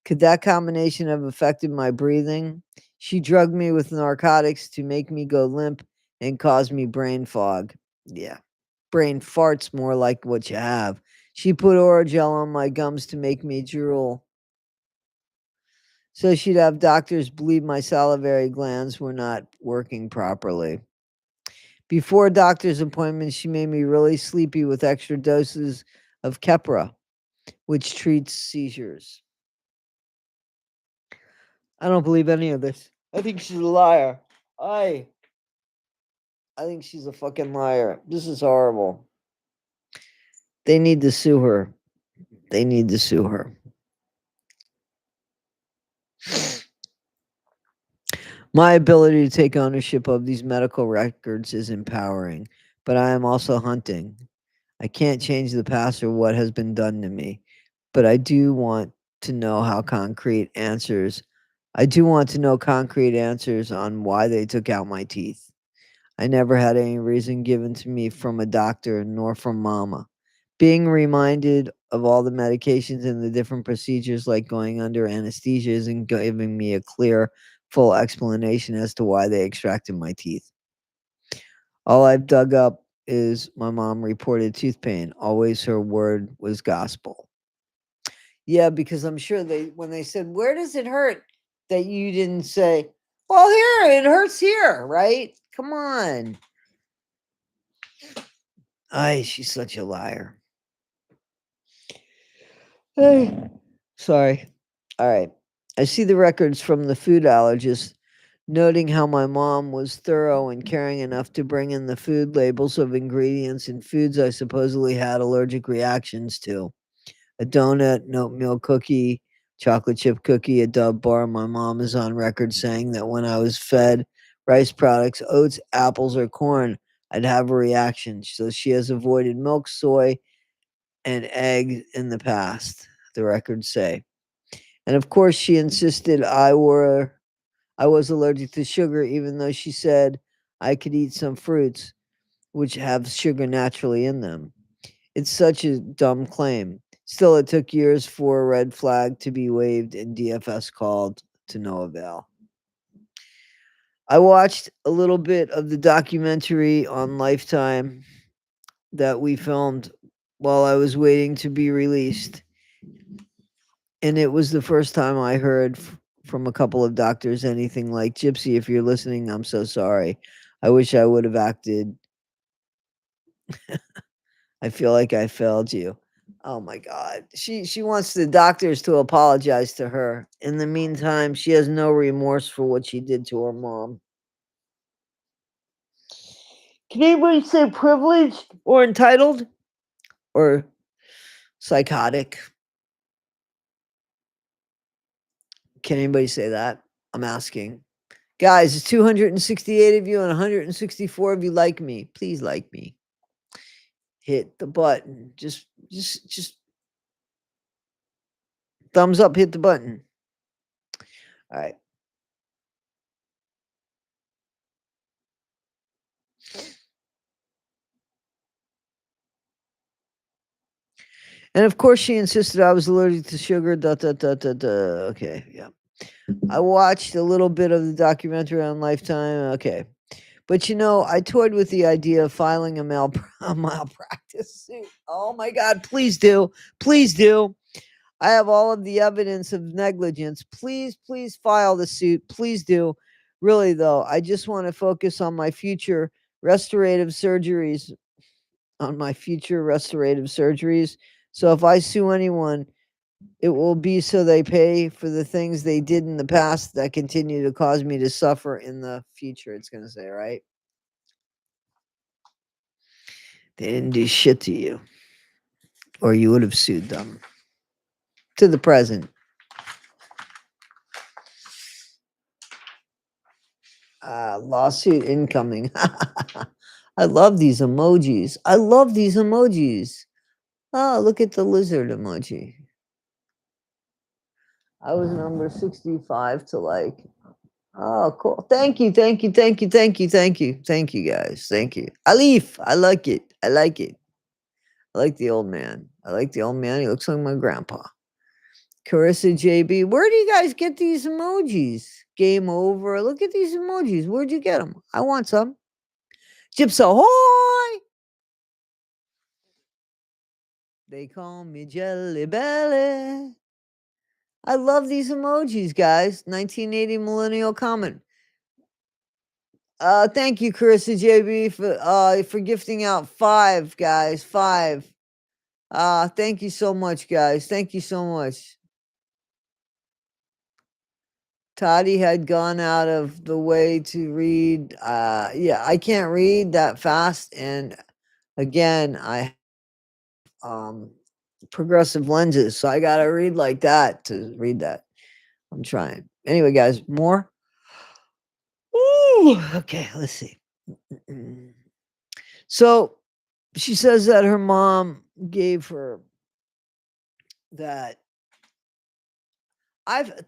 Could that combination have affected my breathing? She drugged me with narcotics to make me go limp and cause me brain fog. Yeah. Brain farts more like what you have. She put Oragel on my gums to make me drool. So she'd have doctors believe my salivary glands were not working properly. Before doctor's appointments, she made me really sleepy with extra doses of Keppra, which treats seizures. I don't believe any of this. I think she's a liar. I think she's a fucking liar. This is horrible. They need to sue her. They need to sue her. My ability to take ownership of these medical records is empowering, but I am also hunting. I can't change the past or what has been done to me, but I do want to know how concrete answers. I do want to know concrete answers on why they took out my teeth. I never had any reason given to me from a doctor nor from mama. Being reminded of all the medications and the different procedures, like going under anesthesia, isn't giving me a clear, full explanation as to why they extracted my teeth. All I've dug up is my mom reported tooth pain. Always her word was gospel. Yeah, because I'm sure when they said, "Where does it hurt?" that you didn't say, "Well, here, it hurts here," right? Come on. Ay, she's such a liar. Hey. Sorry. All right. I see the records from the food allergist noting how my mom was thorough and caring enough to bring in the food labels of ingredients and foods I supposedly had allergic reactions to. A donut, an oatmeal cookie, chocolate chip cookie, a Dove bar. My mom is on record saying that when I was fed rice products, oats, apples, or corn, I'd have a reaction. So she has avoided milk, soy, and eggs in the past, the records say. And of course, she insisted I was allergic to sugar, even though she said I could eat some fruits which have sugar naturally in them. It's such a dumb claim. Still, it took years for a red flag to be waved and DFS called to no avail. I watched a little bit of the documentary on Lifetime that we filmed while I was waiting to be released. And it was the first time I heard from a couple of doctors anything like, "Gypsy, if you're listening, I'm so sorry. I wish I would have acted. I feel like I failed you." Oh my god. She wants the doctors to apologize to her. In the meantime, she has no remorse for what she did to her mom. Can anybody say privileged or entitled or psychotic? Can anybody say that? I'm asking. Guys, it's 268 of you and 164 of you like me. Please like me. Hit the button. Just thumbs up, hit the button. All right. And of course, she insisted I was allergic to sugar. Da, da, da, da, da. Okay, yeah. I watched a little bit of the documentary on Lifetime. Okay. But I toyed with the idea of filing a a malpractice suit. Oh my God, please do. Please do. I have all of the evidence of negligence. Please, please file the suit. Please do. Really, though, I just want to focus on my future restorative surgeries. On my future restorative surgeries. So if I sue anyone, it will be so they pay for the things they did in the past that continue to cause me to suffer in the future. It's going to say, right? They didn't do shit to you, or you would have sued them. To the present. Lawsuit incoming. I love these emojis. I love these emojis. Oh, look at the lizard emoji. I was number 65 to like. Oh, cool. Thank you, thank you, thank you, thank you, thank you. Thank you, guys. Thank you. Alif, I like it. I like it. I like the old man. I like the old man. He looks like my grandpa. Carissa JB, where do you guys get these emojis? Game over. Look at these emojis. Where'd you get them? I want some. Gypsy Ahoy! They call me Jelly Belly. I love these emojis, guys. 1980 millennial comment. Thank you, Carissa JB, for gifting out 5, guys. 5. Thank you so much, guys. Thank you so much. Toddy had gone out of the way to read. Yeah, I can't read that fast, and again, progressive lenses. So I gotta read like that to read that. I'm trying. Anyway, guys, more. Ooh, okay, let's see. So she says that her mom gave her that.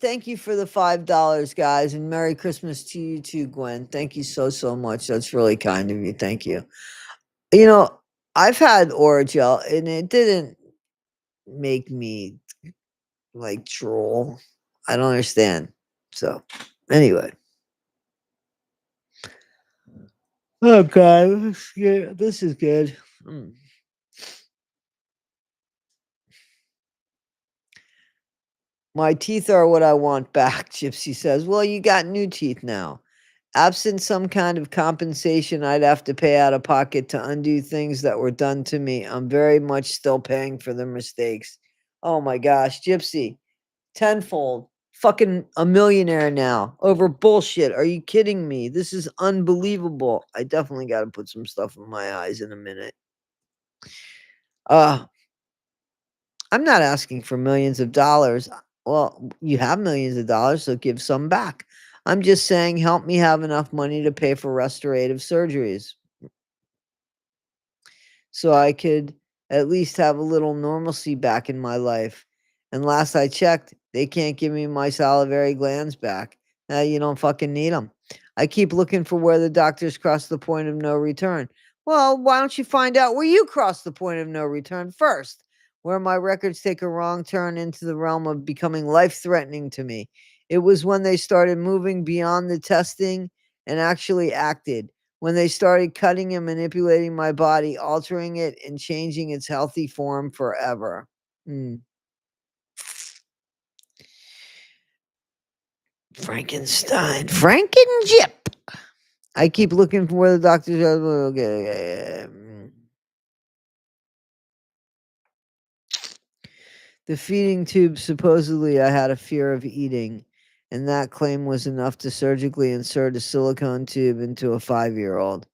Thank you for the $5, guys, and Merry Christmas to you too, Gwen. Thank you so much. That's really kind of you. Thank you. You know, I've had Oragel and it didn't make me like drool. I don't understand. So anyway. Okay, this is good. My teeth are what I want back, Gypsy says. Well, you got new teeth now. Absent some kind of compensation, I'd have to pay out of pocket to undo things that were done to me. I'm very much still paying for the mistakes. Oh my gosh, Gypsy, tenfold. Fucking a millionaire now over bullshit. Are you kidding me? This is unbelievable. I definitely got to put some stuff in my eyes in a minute. Uh, I'm not asking for millions of dollars. Well, you have millions of dollars, so give some back. I'm just saying, help me have enough money to pay for restorative surgeries so I could at least have a little normalcy back in my life. And last I checked, they can't give me my salivary glands back. Now you don't fucking need them. I keep looking for where the doctors cross the point of no return. Well, why don't you find out where you cross the point of no return first? Where my records take a wrong turn into the realm of becoming life threatening to me. It was when they started moving beyond the testing and actually acted when they started cutting and manipulating my body, altering it and changing its healthy form forever. Mm. Frankenstein. Frankenjip. I keep looking for where the doctors are. Okay. The feeding tube, supposedly, I had a fear of eating, and that claim was enough to surgically insert a silicone tube into a 5-year-old.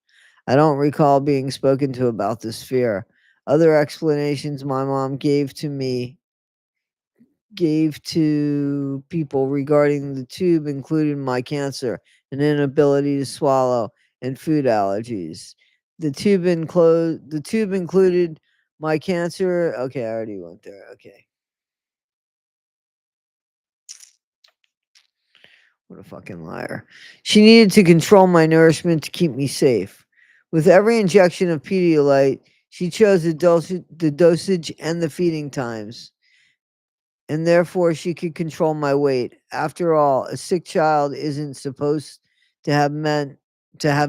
I don't recall being spoken to about this fear. Other explanations my mom gave to people regarding the tube included my cancer, an inability to swallow, and food allergies. The tube included my cancer. Okay, I already went there. Okay. What a fucking liar. She needed to control my nourishment to keep me safe. With every injection of Pedialyte, she chose the dosage and the feeding times, and therefore she could control my weight. After all, a sick child isn't supposed to have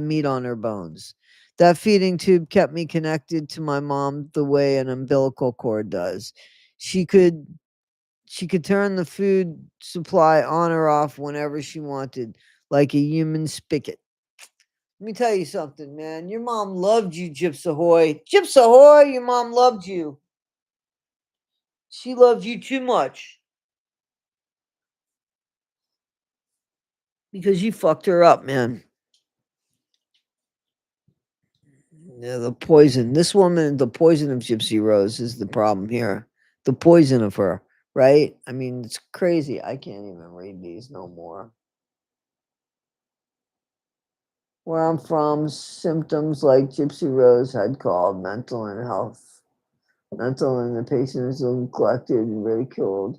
meat on her bones. That feeding tube kept me connected to my mom the way an umbilical cord does. She could she could turn the food supply on or off whenever she wanted, like a human spigot. Let me tell you something, man. Your mom loved you, Gyps Ahoy. Gyps Ahoy, your mom loved you. She loved you too much because you fucked her up, man. Yeah, the poison. This woman, the poison of Gypsy Rose is the problem here. The poison of her, right? I mean, it's crazy. I can't even read these no more. Where I'm from, symptoms like Gypsy Rose had called mental and health. Mental and the patient is neglected and ridiculed.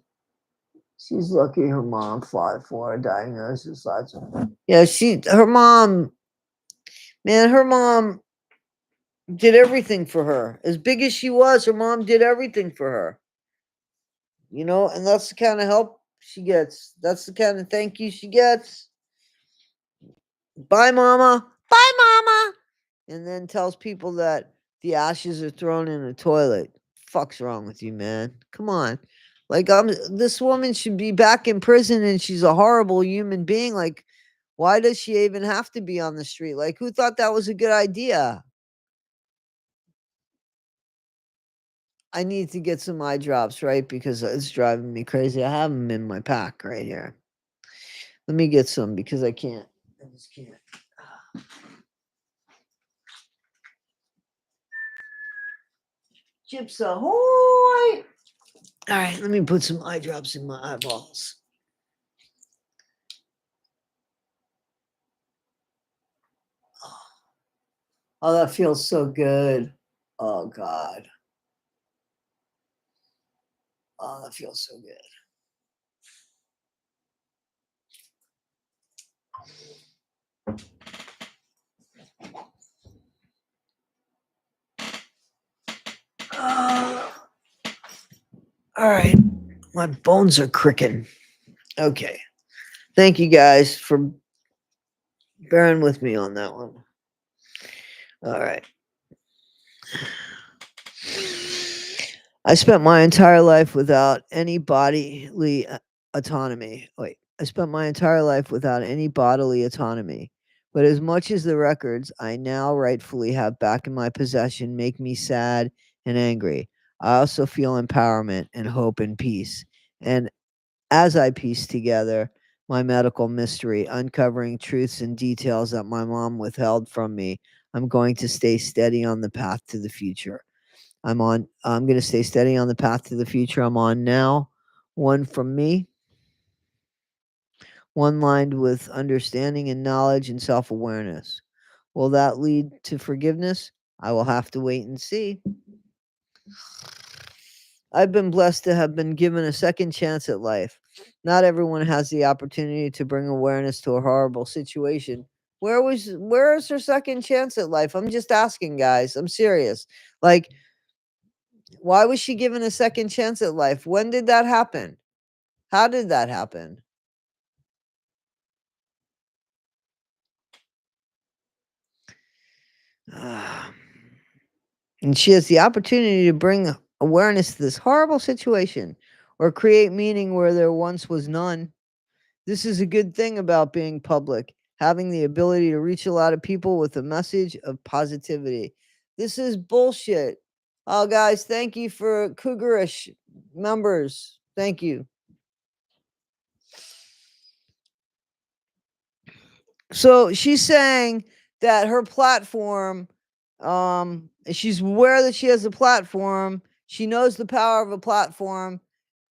She's lucky her mom fought for a diagnosis. Yeah, her mom, man, her mom did everything for her. As big as she was, her mom did everything for her. And that's the kind of help she gets. That's the kind of thank you she gets. Bye, mama. Bye, mama. And then tells people that the ashes are thrown in a toilet. Fuck's wrong with you, man? Come on. Like this woman should be back in prison and she's a horrible human being. Like, why does she even have to be on the street? Like, who thought that was a good idea? I need to get some eye drops, right? Because it's driving me crazy. I have them in my pack right here. Let me get some because I can't. I just can't. Gypsy Ahoy! All right, let me put some eye drops in my eyeballs. Oh, that feels so good. Oh, God. Oh, that feels so good. All right. My bones are cricking. Okay. Thank you guys for bearing with me on that one. All right. I spent my entire life without any bodily autonomy. Wait, I spent my entire life without any bodily autonomy. But as much as the records I now rightfully have back in my possession make me sad and angry, I also feel empowerment and hope and peace. And as I piece together my medical mystery, uncovering truths and details that my mom withheld from me, I'm going to stay steady on the path to the future. I'm going to stay steady on the path to the future I'm on now. One from me, one lined with understanding and knowledge and self awareness. Will that lead to forgiveness? I will have to wait and see. I've been blessed to have been given a second chance at life. Not everyone has the opportunity to bring awareness to a horrible situation. Where is her second chance at life? I'm just asking, guys. I'm serious. Like, why was she given a second chance at life? When did that happen? How did that happen? Ah. And she has the opportunity to bring awareness to this horrible situation or create meaning where there once was none. This is a good thing about being public, having the ability to reach a lot of people with a message of positivity. This is bullshit. Oh, guys, thank you for Cougarish members. Thank you. So she's saying that her platform, she's aware that she has a platform. She knows the power of a platform,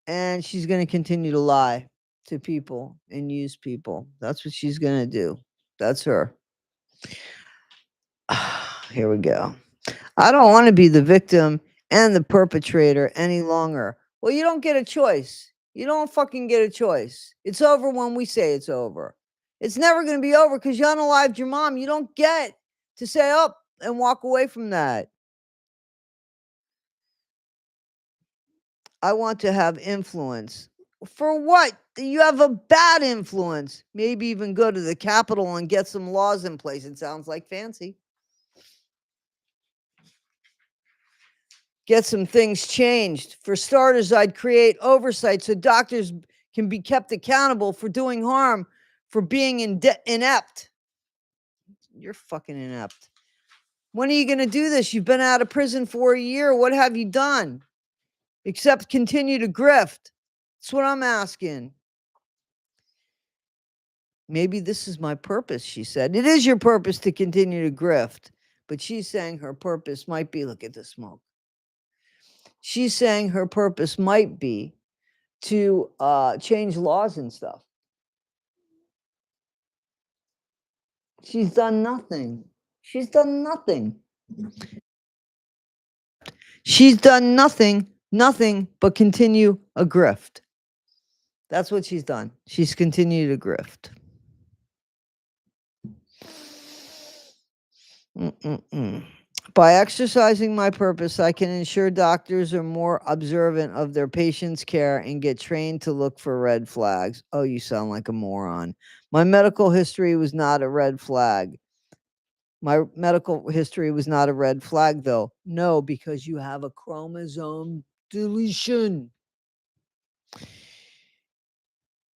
and she's going to continue to lie to people and use people. That's what she's going to do. That's her. Here we go. I don't want to be the victim and the perpetrator any longer. Well, you don't get a choice. You don't fucking get a choice. It's over when we say it's over. It's never going to be over because you unalived your mom. You don't get to say up and walk away from that. I want to have influence. For what? You have a bad influence. Maybe even go to the Capitol and get some laws in place. It sounds like fancy. Get some things changed. For starters, I'd create oversight so doctors can be kept accountable for doing harm, for being inept. You're fucking inept. When are you going to do this? You've been out of prison for a year. What have you done? Except continue to grift. That's what I'm asking. Maybe this is my purpose, she said. It is your purpose to continue to grift. But she's saying her purpose might be, look at the smoke. She's saying her purpose might be to change laws and stuff. She's done nothing. She's done nothing. She's done nothing but continue a grift. That's what she's done. She's continued a grift. Mm-mm-mm. By exercising my purpose, I can ensure doctors are more observant of their patients' care and get trained to look for red flags. Oh, you sound like a moron. My medical history was not a red flag. My medical history was not a red flag, though. No, because you have a chromosome deletion.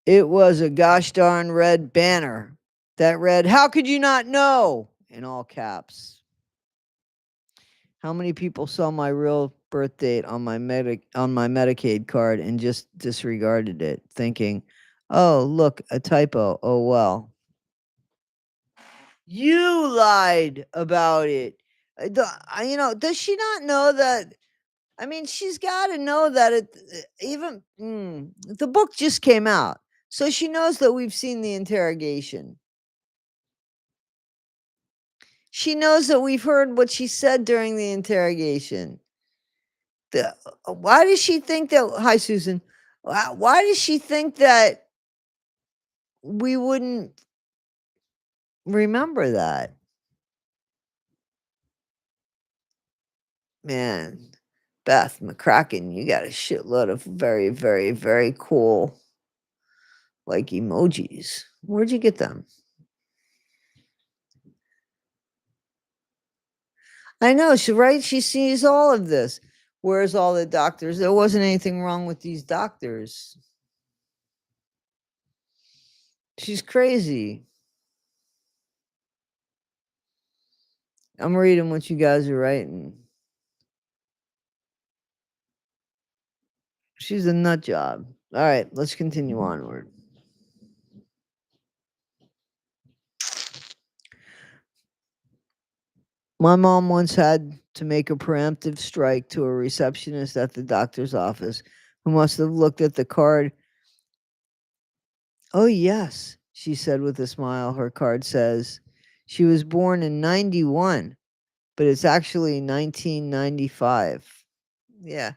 It was a gosh darn red banner that read, "How could you not know?" in all caps. How many people saw my real birth date on my Medicaid card and just disregarded it, thinking, "Oh, look, a typo. Oh well." You lied about it. Does she not know that I mean, she's gotta know that the book just came out, so she knows that we've seen the interrogation. She knows that we've heard what she said during the interrogation. Why does she think that Hi, Susan. Why does she think that we wouldn't remember that? Man, Beth McCracken, you got a shitload of very, very, very cool, like, emojis. Where'd you get them? I know, she sees all of this. Where's all the doctors? There wasn't anything wrong with these doctors. She's crazy. I'm reading what you guys are writing. She's a nut job. Alright, let's continue onward. My mom once had to make a preemptive strike to a receptionist at the doctor's office who must have looked at the card. "Oh, yes," she said with a smile. Her card says, "She was born in '91, but it's actually 1995." Yeah.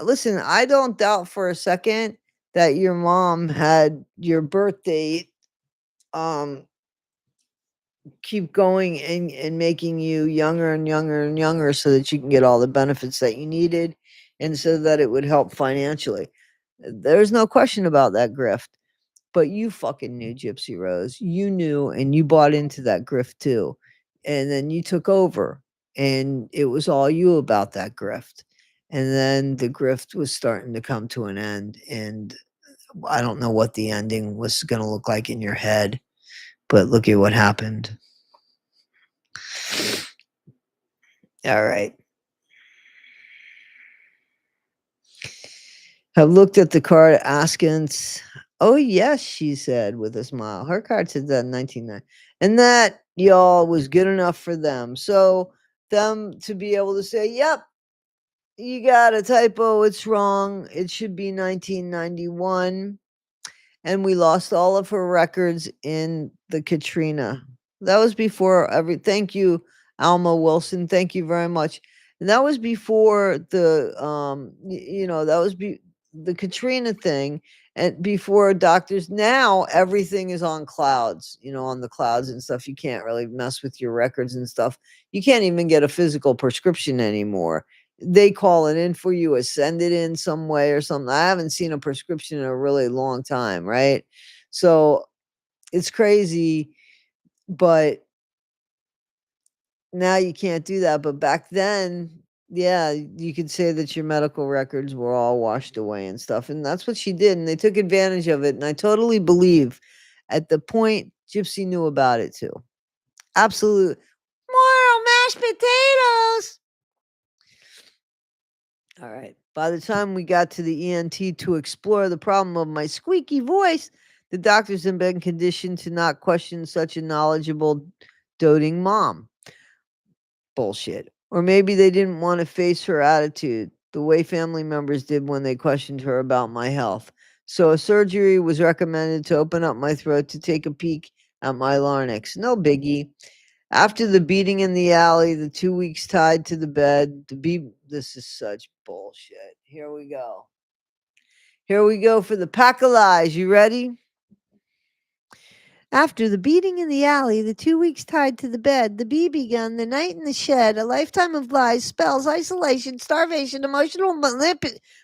Listen, I don't doubt for a second that your mom had your birth date, um, keep going and making you younger and younger and younger so that you can get all the benefits that you needed and so that it would help financially. There's no question about that grift. But you fucking knew, Gypsy Rose. You knew and you bought into that grift too. And then you took over and it was all you about that grift. And then the grift was starting to come to an end. And I don't know what the ending was going to look like in your head, but look at what happened. All right. I looked at the card askance. "Oh, yes," she said with a smile. Her card said that in 1990. And that, y'all, was good enough for them. So, them to be able to say, "Yep, you got a typo. It's wrong. It should be 1991." And we lost all of her records in the Katrina. That was before thank you, Alma Wilson, thank you very much. And that was before that was the Katrina thing and before doctors. Now everything is on clouds, on the clouds and stuff. You can't really mess with your records and stuff. You can't even get a physical prescription anymore. They call it in for you or send it in some way or something. I haven't seen a prescription in a really long time, right? So it's crazy, but now you can't do that. But back then, yeah, you could say that your medical records were all washed away and stuff. And that's what she did. And they took advantage of it. And I totally believe at the point Gypsy knew about it too. Absolutely. More mashed potatoes. All right. By the time we got to the ENT to explore the problem of my squeaky voice, the doctors had been conditioned to not question such a knowledgeable, doting mom. Bullshit. Or maybe they didn't want to face her attitude the way family members did when they questioned her about my health. So a surgery was recommended to open up my throat to take a peek at my larynx. No biggie. After the beating in the alley, the 2 weeks tied to the bed, this is such bullshit. Here we go. Here we go for the pack of lies. You ready? After the beating in the alley, the 2 weeks tied to the bed, the BB gun, the night in the shed, a lifetime of lies, spells, isolation, starvation, emotional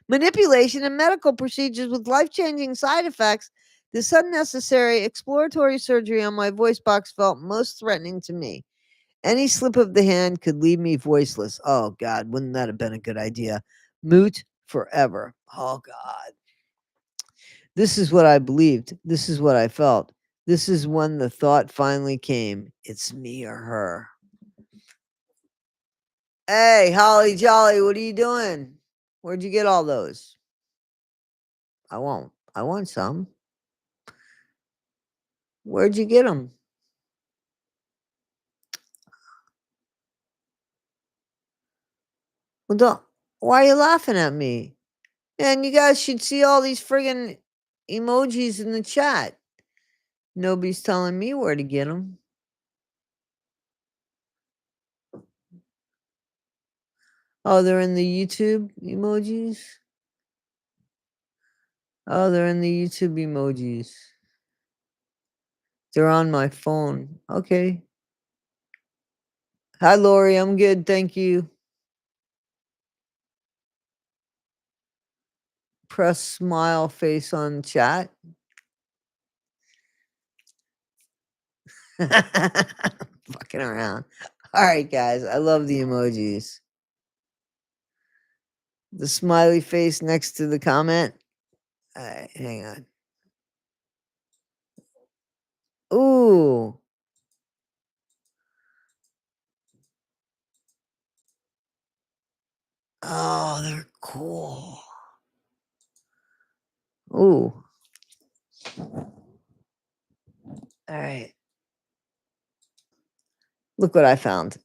manipulation, and medical procedures with life-changing side effects, this unnecessary exploratory surgery on my voice box felt most threatening to me. Any slip of the hand could leave me voiceless. Oh, God, wouldn't that have been a good idea? Moot forever. Oh, God. This is what I believed. This is what I felt. This is when the thought finally came. It's me or her. Hey, Holly Jolly, what are you doing? Where'd you get all those? I won't. I want some. Where'd you get them? Well, don't. Why are you laughing at me? And you guys should see all these friggin' emojis in the chat. Nobody's telling me where to get them. Oh, they're in the YouTube emojis? Oh, they're in the YouTube emojis. They're on my phone. Okay. Hi, Lori. I'm good. Thank you. Press smile face on chat. Fucking around. All right, guys. I love the emojis. The smiley face next to the comment. All right, hang on. Ooh. Oh, they're cool. Ooh. All right. Look what I found.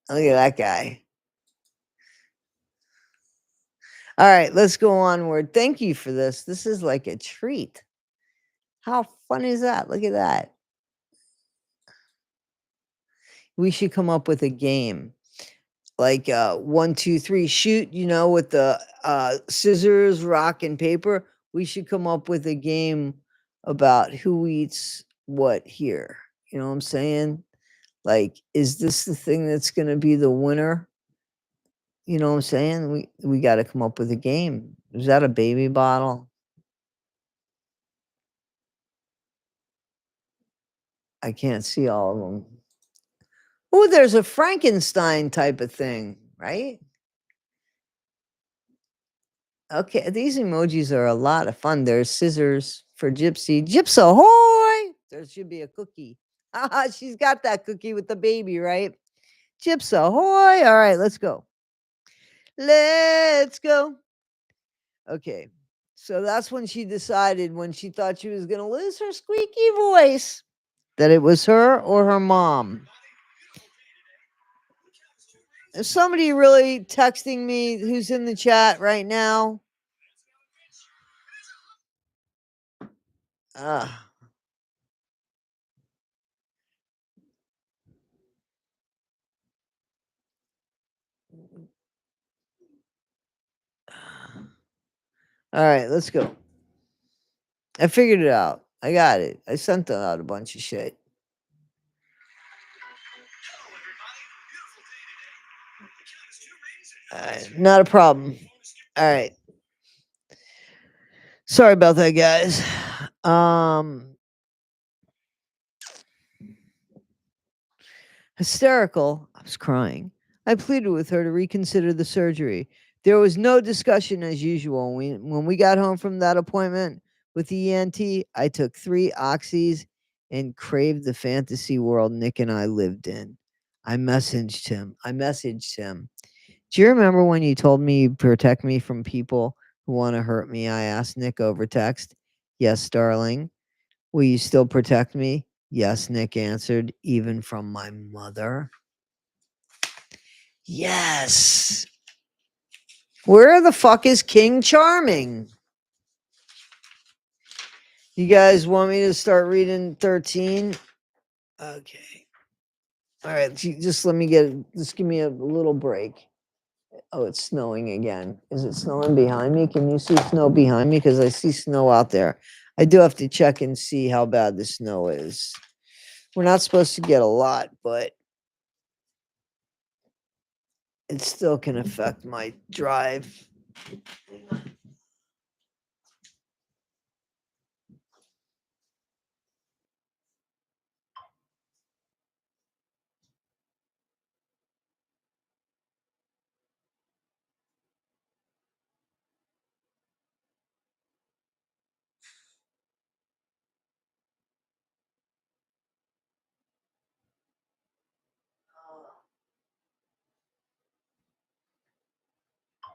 Look at that guy. All right, let's go onward. Thank you for this. This is like a treat. How fun is that? Look at that. We should come up with a game. Like 1, 2, 3, shoot, with the scissors, rock, and paper. We should come up with a game about who eats what here. You know what I'm saying? Like, is this the thing that's gonna be the winner? You know what I'm saying? We gotta come up with a game. Is that a baby bottle? I can't see all of them. Oh, there's a Frankenstein type of thing, right? Okay, these emojis are a lot of fun. There's scissors for Gypsy. Gyps ahoy! There should be a cookie. Haha, she's got that cookie with the baby, right? Gyps ahoy! All right, let's go. Let's go. Okay, so that's when she decided, when she thought she was going to lose her squeaky voice, that it was her or her mom. Is somebody really texting me who's in the chat right now? Ah. All right, let's go. I figured it out. I got it. I sent out a bunch of shit. Not a problem. All right. Sorry about that, guys. Hysterical. I was crying. I pleaded with her to reconsider the surgery. There was no discussion as usual. When we got home from that appointment with the ENT, I took 3 oxys and craved the fantasy world Nick and I lived in. I messaged him. Do you remember when you told me you'd protect me from people who want to hurt me? I asked Nick over text. Yes, darling. Will you still protect me? Yes, Nick answered, even from my mother. Yes. Where the fuck is King Charming? You guys want me to start reading 13? Okay. All right. Just give me a little break. Oh, it's snowing again. Is it snowing behind me? Can you see snow behind me? Because I see snow out there. I do have to check and see how bad the snow is. We're not supposed to get a lot, but it still can affect my drive.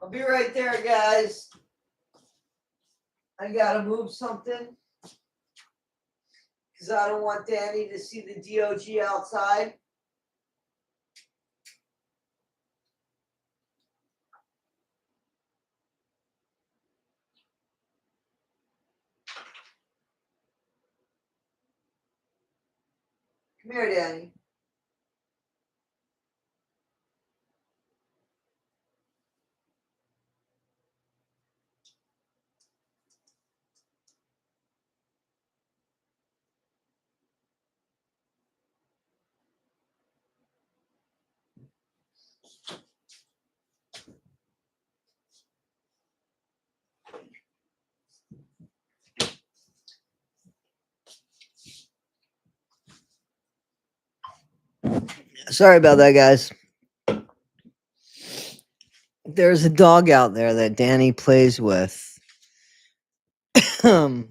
I'll be right there, guys. I gotta move something because I don't want Danny to see the DOG outside. Come here, Danny. Sorry about that, guys. There's a dog out there that Danny plays with. A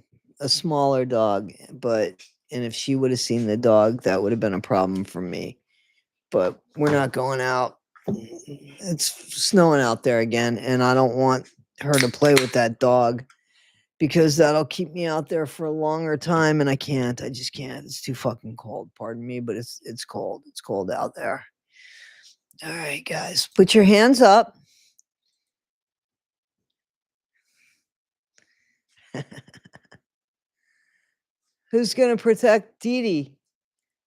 smaller dog, and if she would have seen the dog, that would have been a problem for me. But we're not going out. It's snowing out there again, and I don't want her to play with that dog because that'll keep me out there for a longer time, and I can't. I just can't. It's too fucking cold. Pardon me, but it's cold. It's cold out there. All right, guys, put your hands up. Who's gonna protect DeeDee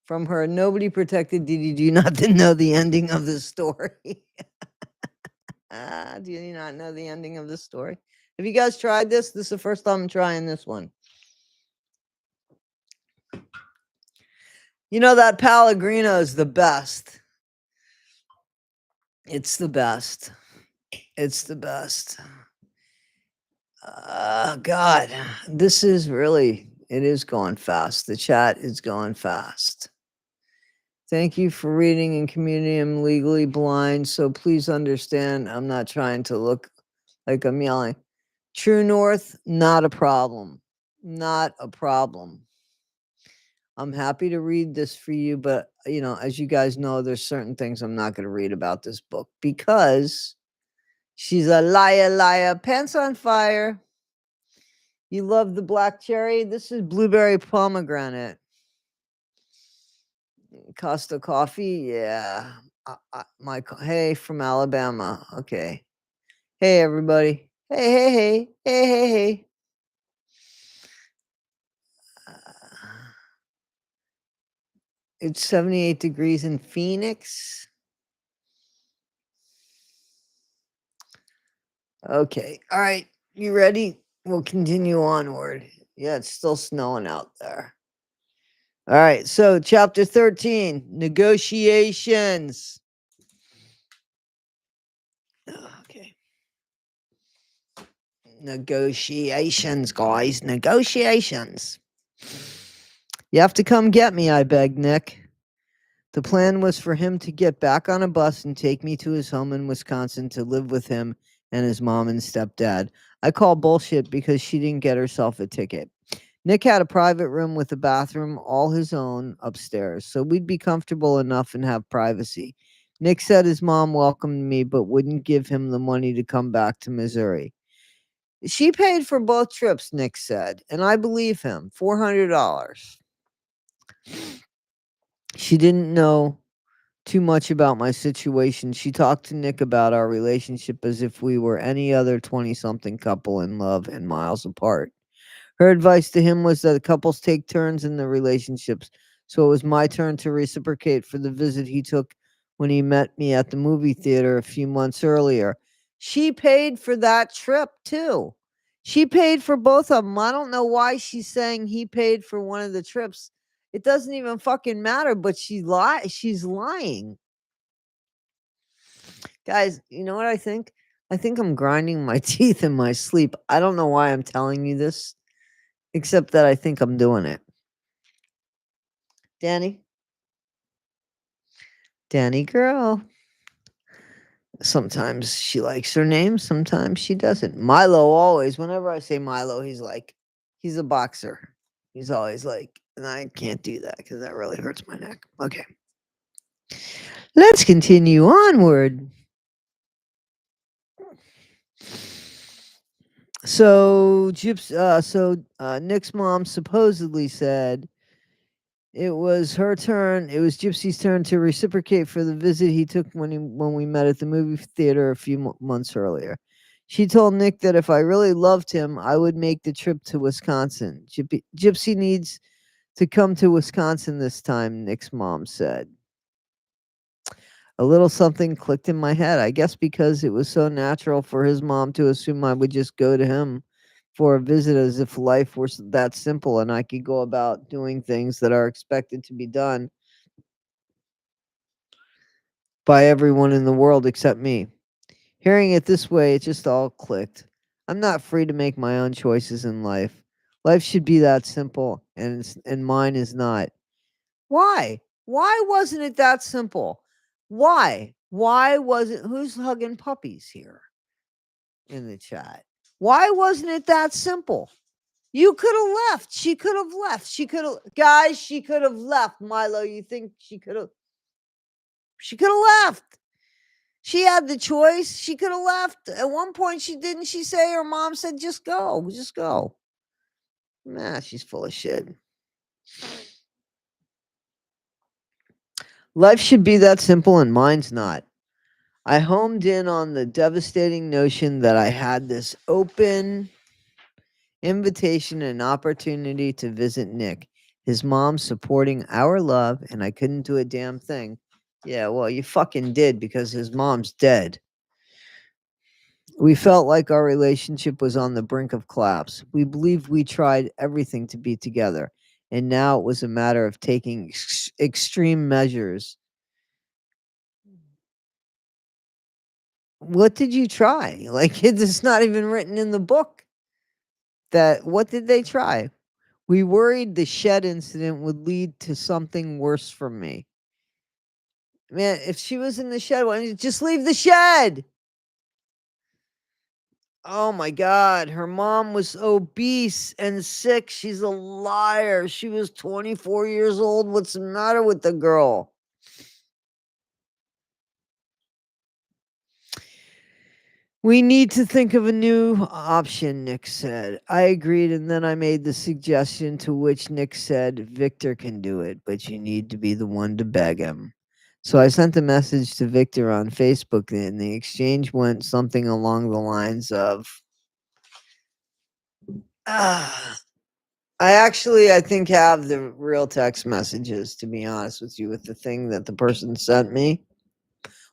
from her? Nobody protected DeeDee. Do you not know the ending of the story? Do you not know the ending of the story? Have you guys tried this? This is the first time I'm trying this one. You know that Pellegrino is the best. It's the best. It's the best. God, this is really, it is going fast. The chat is going fast. Thank you for reading in community. I'm legally blind, so please understand I'm not trying to look like I'm yelling. True North, not a problem. Not a problem. I'm happy to read this for you, but as you guys know, there's certain things I'm not going to read about this book because she's a liar, pants on fire. You love the black cherry? This is blueberry pomegranate. Costa coffee? Yeah. Hey, from Alabama. Okay. Hey, everybody. Hey. It's 78 degrees in Phoenix. Okay. All right. You ready? We'll continue onward. Yeah, it's still snowing out there. All right. So, chapter 13, negotiations. Okay. Negotiations, guys. Negotiations. You have to come get me, I begged Nick. The plan was for him to get back on a bus and take me to his home in Wisconsin to live with him and his mom and stepdad. I call bullshit because she didn't get herself a ticket. Nick had a private room with a bathroom all his own upstairs, so we'd be comfortable enough and have privacy. Nick said his mom welcomed me but wouldn't give him the money to come back to Missouri. She paid for both trips, Nick said, and I believe him. $400. She didn't know too much about my situation. She talked to Nick about our relationship as if we were any other 20-something couple in love and miles apart. Her advice to him was that couples take turns in their relationships, so it was my turn to reciprocate for the visit he took when he met me at the movie theater a few months earlier. She paid for that trip, too. She paid for both of them. I don't know why she's saying he paid for one of the trips. It doesn't even fucking matter, but she's lying. Guys, you know what I think? I think I'm grinding my teeth in my sleep. I don't know why I'm telling you this, except that I think I'm doing it. Danny? Danny girl. Sometimes she likes her name, sometimes she doesn't. Milo always, whenever I say Milo, he's a boxer. He's always like, and I can't do that because that really hurts my neck. Okay. Let's continue onward. So Nick's mom supposedly said it was her turn. It was Gypsy's turn to reciprocate for the visit he took when we met at the movie theater a few months earlier. She told Nick that if I really loved him, I would make the trip to Wisconsin. Gypsy needs to come to Wisconsin this time, Nick's mom said. A little something clicked in my head, I guess because it was so natural for his mom to assume I would just go to him for a visit as if life were that simple and I could go about doing things that are expected to be done by everyone in the world except me. Hearing it this way, it just all clicked. I'm not free to make my own choices in life. Life should be that simple, and mine is not. Why? Why wasn't it that simple? Why? Why wasn't who's hugging puppies here in the chat? Why wasn't it that simple? You could have left. She could have left. She could have guys, she could have left. Milo, you think she could have left. She had the choice. She could have left. At one point she say her mom said just go. Just go. Nah, she's full of shit. Life should be that simple and mine's not. I homed in on the devastating notion that I had this open invitation and opportunity to visit Nick, his mom supporting our love, and I couldn't do a damn thing. Yeah, well, you fucking did because his mom's dead. We felt like our relationship was on the brink of collapse. We believed we tried everything to be together, and now it was a matter of taking extreme measures. What did you try? Like, it's not even written in the book. What did they try? We worried the shed incident would lead to something worse for me. Man, if she was in the shed, why don't you just leave the shed? Oh my God, her mom was obese and sick. She's a liar. She was 24 years old. What's the matter with the girl? We need to think of a new option, Nick said. I agreed, and then I made the suggestion to which Nick said, Victor can do it, but you need to be the one to beg him. So I sent a message to Victor on Facebook, and the exchange went something along the lines of, I think have the real text messages, to be honest with you, with the thing that the person sent me,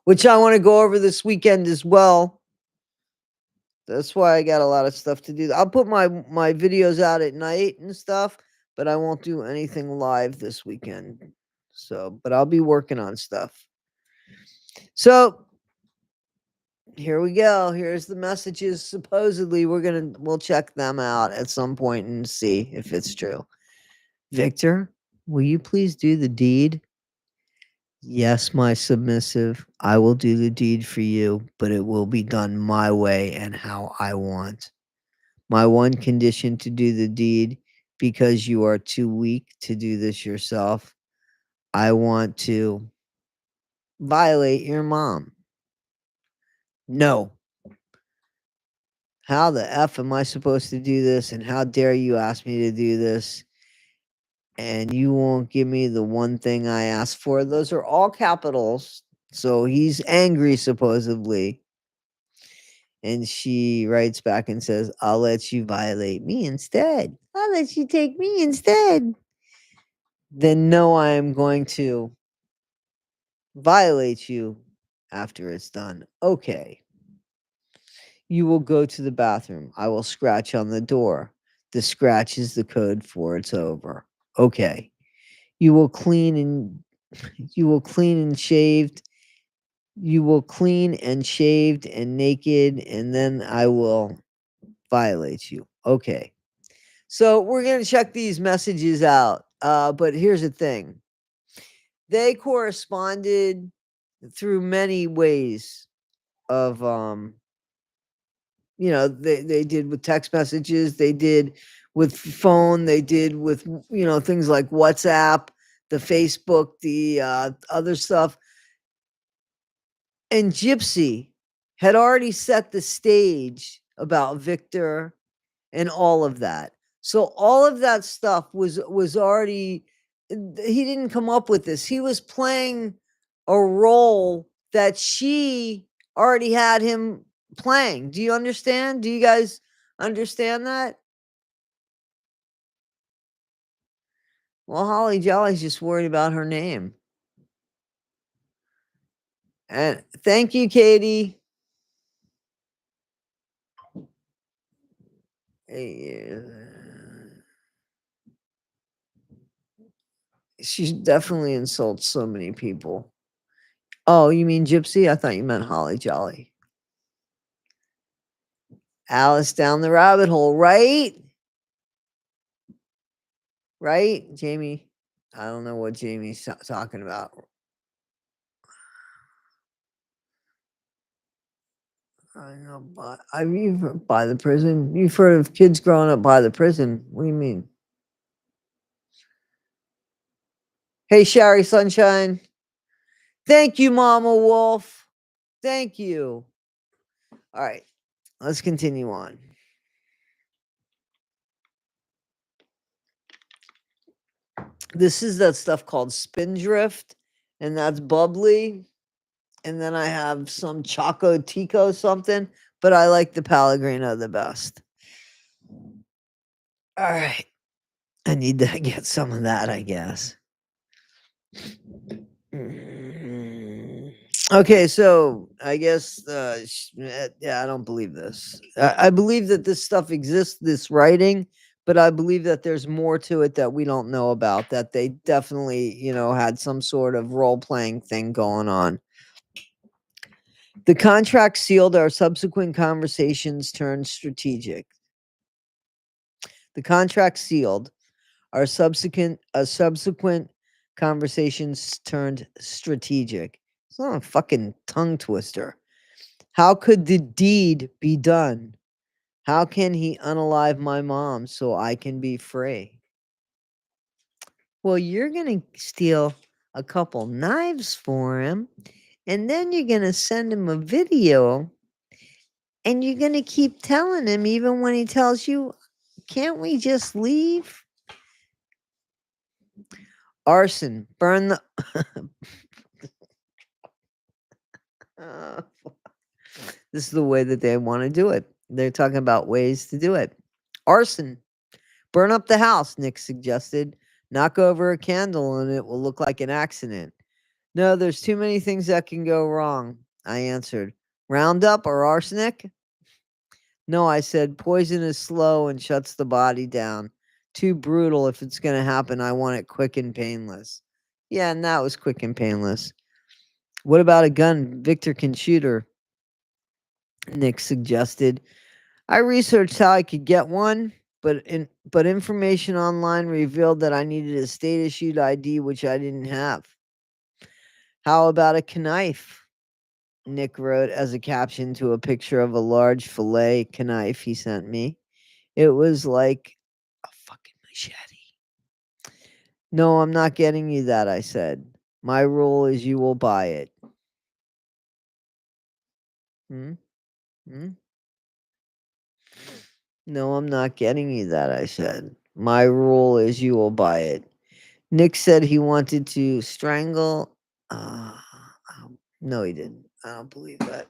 which I want to go over this weekend as well. That's why I got a lot of stuff to do. I'll put my videos out at night and stuff, but I won't do anything live this weekend. So, but I'll be working on stuff. So, here we go. Here's the messages. Supposedly, we'll check them out at some point and see if it's true. Victor, will you please do the deed? Yes, my submissive. I will do the deed for you, but it will be done my way and how I want. My one condition to do the deed, because you are too weak to do this yourself, I want to violate your mom. No. How the F am I supposed to do this? And how dare you ask me to do this? And you won't give me the one thing I asked for. Those are all capitals. So he's angry, supposedly. And she writes back and says, I'll let you violate me instead. I'll let you take me instead. Then no, I am going to violate you after it's done. Okay. You will go to the bathroom. I will scratch on the door. The scratch is the code for it's over. Okay. You will clean and shaved. You will clean and shaved and naked, and then I will violate you. Okay. So we're gonna check these messages out. But here's the thing. They corresponded through many ways of they did with text messages, they did with phone, they did with things like WhatsApp, the Facebook, the other stuff. And Gypsy had already set the stage about Victor and all of that. So all of that stuff was already, he didn't come up with this. He was playing a role that she already had him playing. Do you understand? Do you guys understand that? Well, Holly Jolly's just worried about her name. And thank you, Katie. She definitely insults so many people. Oh, you mean Gypsy? I thought you meant Holly Jolly. Alice down the rabbit hole, right? Right, Jamie? I don't know what Jamie's talking about. I know, but you've by the prison. You've heard of kids growing up by the prison. What do you mean? Hey, Shari Sunshine. Thank you, Mama Wolf. Thank you. All right, let's continue on. This is that stuff called Spindrift, and that's bubbly. And then I have some Choco Tico something, but I like the Pellegrino the best. All right. I need to get some of that, I guess. Okay, so I guess, yeah, I don't believe this. I believe that this stuff exists, this writing, but I believe that there's more to it that we don't know about, that they definitely, had some sort of role playing thing going on. The contract sealed, our subsequent conversations turned strategic. The contract sealed, our subsequent conversations turned strategic. It's not a fucking tongue twister. How could the deed be done? How can he unalive my mom so I can be free? Well, you're going to steal a couple knives for him, and then you're going to send him a video, and you're going to keep telling him, even when he tells you, can't we just leave? Arson, burn the. Uh, this is the way that they want to do it. They're talking about ways to do it. Arson, burn up the house, Nick suggested. Knock over a candle and it will look like an accident. No, there's too many things that can go wrong, I answered. Roundup or arsenic? No, I said, poison is slow and shuts the body down. Too brutal. If it's going to happen, I want it quick and painless. Yeah, and that was quick and painless. What about a gun Victor can shoot her? Nick suggested. I researched how I could get one, but information online revealed that I needed a state-issued ID, which I didn't have. How about a knife? Nick wrote as a caption to a picture of a large fillet knife he sent me. It was like a fucking machete. No, I'm not getting you that, I said. My rule is you will buy it. Hmm? Hmm? No, I'm not getting you that, I said. My rule is you will buy it. Nick said he wanted to strangle. No, he didn't. I don't believe that.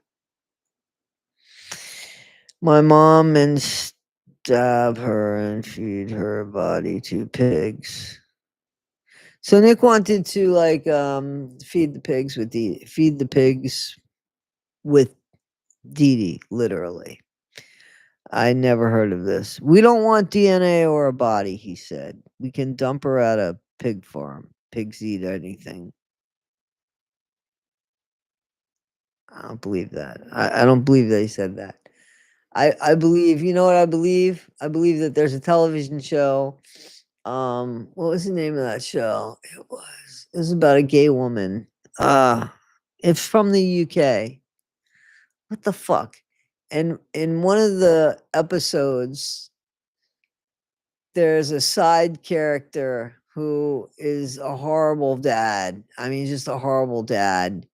My mom and stab her and feed her body to pigs. So Nick wanted to feed the pigs with DeeDee, literally. I never heard of this. We don't want DNA or a body, he said. We can dump her at a pig farm. Pigs eat anything. I don't believe that. I don't believe they said that. I believe, you know what I believe? I believe that there's a television show. What was the name of that show? It was about a gay woman. It's from the UK. What the fuck? And in one of the episodes, there's a side character who is a horrible dad. I mean, just a horrible dad.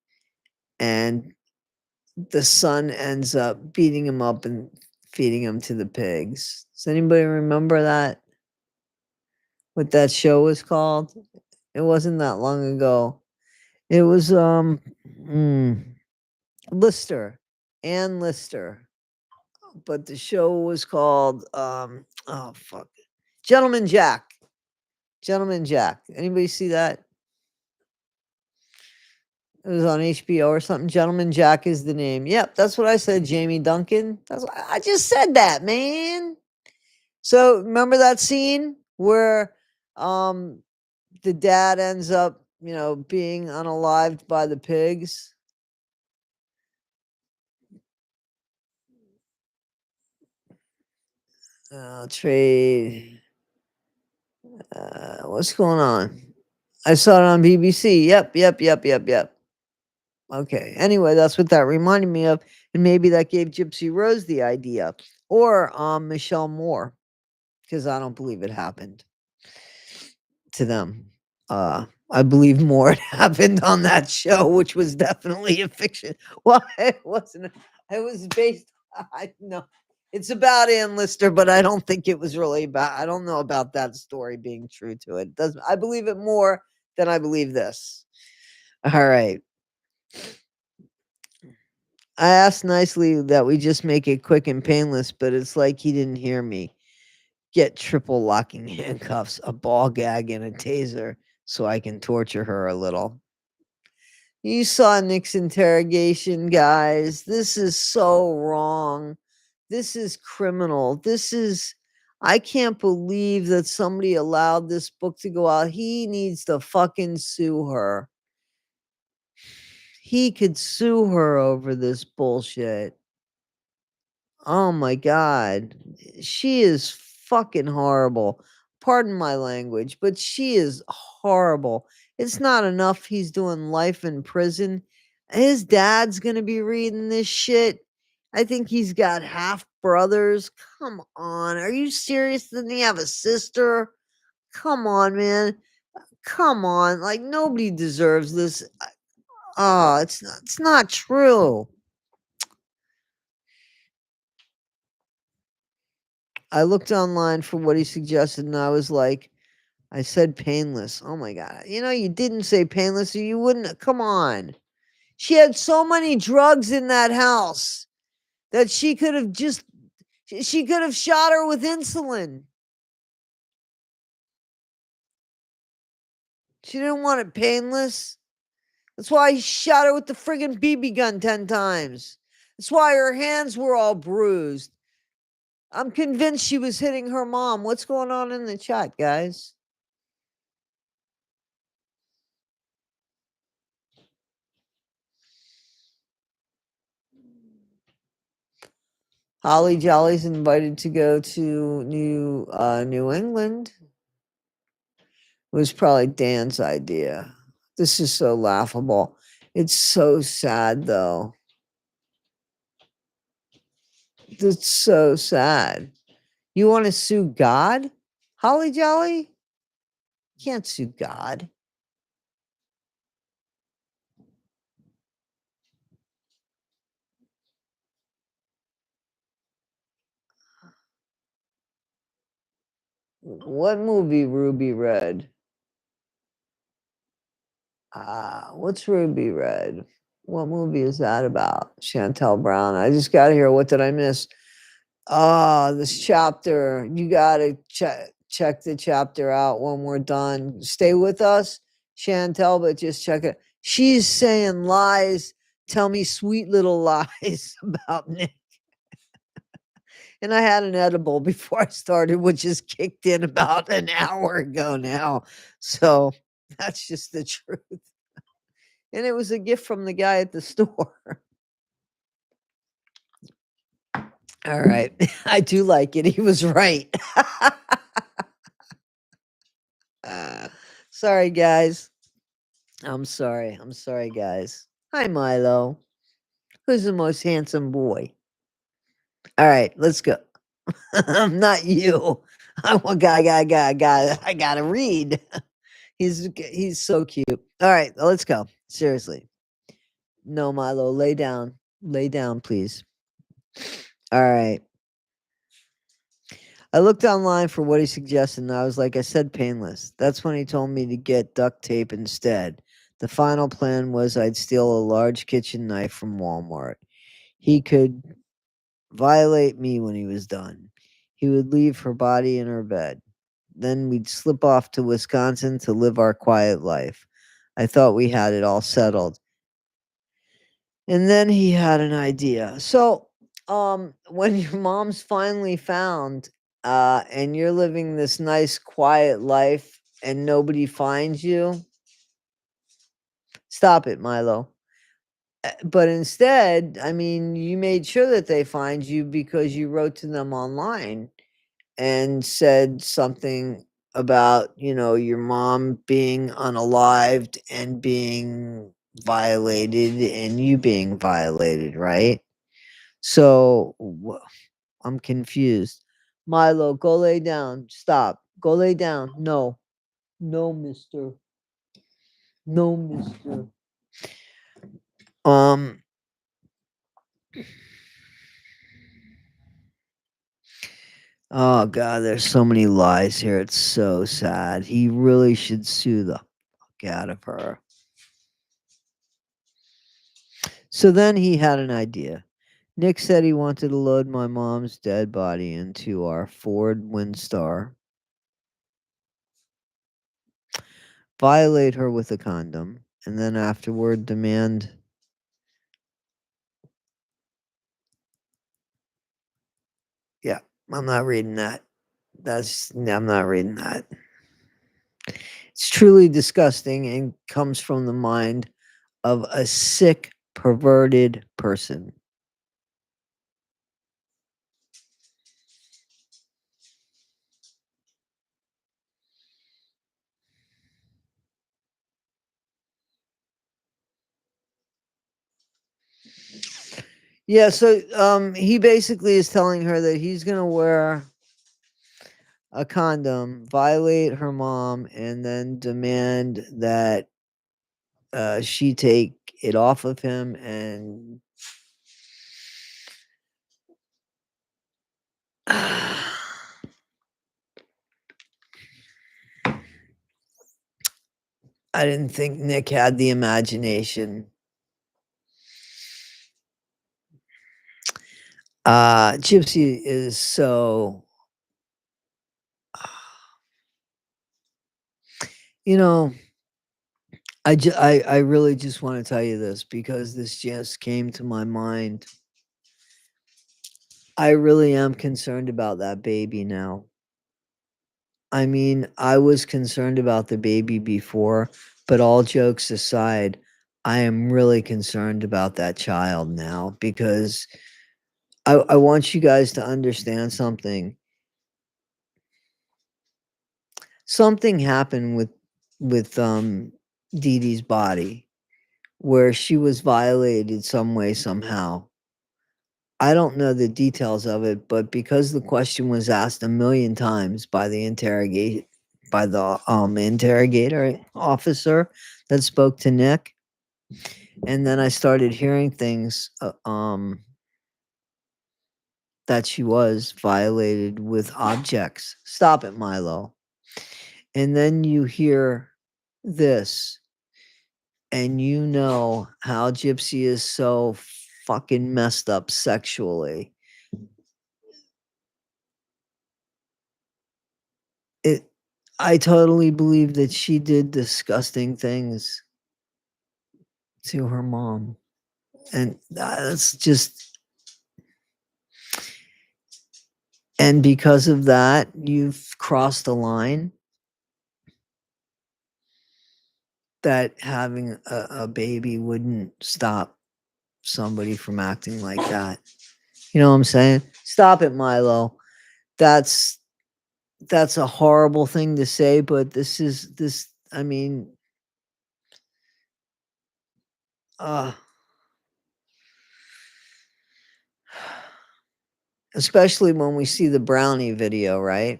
And the son ends up beating him up and feeding him to the pigs. Does anybody remember that? What that show was called? It wasn't that long ago. It was Lister, Ann Lister. But the show was called oh fuck. Gentleman Jack. Gentleman Jack. Anybody see that? It was on HBO or something. Gentleman Jack is the name. Yep, that's what I said, Jamie Duncan. I just said that, man. So remember that scene where the dad ends up, being unalived by the pigs? Trade. What's going on? I saw it on BBC. Yep. Okay. Anyway, that's what that reminded me of. And maybe that gave Gypsy Rose the idea. Or Michelle Moore. Because I don't believe it happened to them. I believe more had happened on that show, which was definitely a fiction. Well, it wasn't. It was based. I know it's about Ann Lister, but I don't think it was really about. I don't know about that story being true to it. Does I believe it more than I believe this? All right. I asked nicely that we just make it quick and painless, but it's like he didn't hear me. Get triple locking handcuffs, a ball gag, and a taser so I can torture her a little. You saw Nick's interrogation, guys. This is so wrong. This is criminal. I can't believe that somebody allowed this book to go out. He needs to fucking sue her. He could sue her over this bullshit. Oh my God. She is fucking horrible. Pardon my language, but she is horrible. It's not enough he's doing life in prison. His dad's going to be reading this shit. I think he's got half brothers. Come on. Are you serious? Doesn't he have a sister? Come on, man. Come on. Like nobody deserves this. Oh, it's not true. I looked online for what he suggested and I was like, I said painless. Oh my God. You didn't say painless or you wouldn't. Come on. She had so many drugs in that house that she could have shot her with insulin. She didn't want it painless. That's why he shot her with the friggin' BB gun 10 times. That's why her hands were all bruised. I'm convinced she was hitting her mom. What's going on in the chat, guys? Holly Jolly's invited to go to New England. It was probably Dan's idea. This is so laughable. It's so sad, though. It's so sad. You want to sue God, Holly Jolly? You can't sue God. What movie Ruby read? What's Ruby read? What movie is that about? Chantel Brown. I just got to hear. What did I miss? This chapter. You got to check the chapter out when we're done. Stay with us, Chantel, but just check it. She's saying lies. Tell me sweet little lies about Nick. And I had an edible before I started, which is kicked in about an hour ago now. So that's just the truth. And it was a gift from the guy at the store. All right. I do like it. He was right. Sorry, guys. I'm sorry. I'm sorry, guys. Hi, Milo. Who's the most handsome boy? All right, let's go. I'm not you. I gotta read. He's so cute. All right, let's go. Seriously. No, Milo, lay down. Lay down, please. All right. I looked online for what he suggested, and I was like, I said painless. That's when he told me to get duct tape instead. The final plan was I'd steal a large kitchen knife from Walmart. He could violate me when he was done. He would leave her body in her bed. then we'd slip off to Wisconsin to live our quiet life. I thought we had it all settled. And then he had an idea. So, when your mom's finally found, and you're living this nice quiet life and nobody finds you, stop it, Milo. But instead, I mean, you made sure that they find you because you wrote to them online and said something about, your mom being unalived and being violated and you being violated, right? So I'm confused. Milo, go lay down. Stop. Go lay down. No. No, mister. No, mister. Um, oh God, there's so many lies here. It's so sad. He really should sue the fuck out of her. So then he had an idea. Nick said he wanted to load my mom's dead body into our Ford Windstar, violate her with a condom, and then afterward demand. Yeah, I'm not reading that. I'm not reading that. It's truly disgusting and comes from the mind of a sick, perverted person. Yeah, so he basically is telling her that he's gonna wear a condom, violate her mom, and then demand that she take it off of him and I didn't think Nick had the imagination. Gypsy is so you know, I really just wanna tell you this because this just came to my mind. I really am concerned about that baby now. I mean, I was concerned about the baby before, but all jokes aside, I am really concerned about that child now because I want you guys to understand something. Something happened with Dee Dee's body where she was violated some way, somehow. I don't know the details of it, but because the question was asked a million times by the interrogator officer that spoke to Nick, and then I started hearing things, that she was violated with objects. Stop it, Milo. And then you hear this, and you know how Gypsy is so fucking messed up sexually. It I totally believe that she did disgusting things to her mom, and that's just and because of that, you've crossed a line that having a baby wouldn't stop somebody from acting like that. You know what I'm saying? Stop it, Milo. That's that's a horrible thing to say, but this I mean, uh especially when we see the brownie video, right?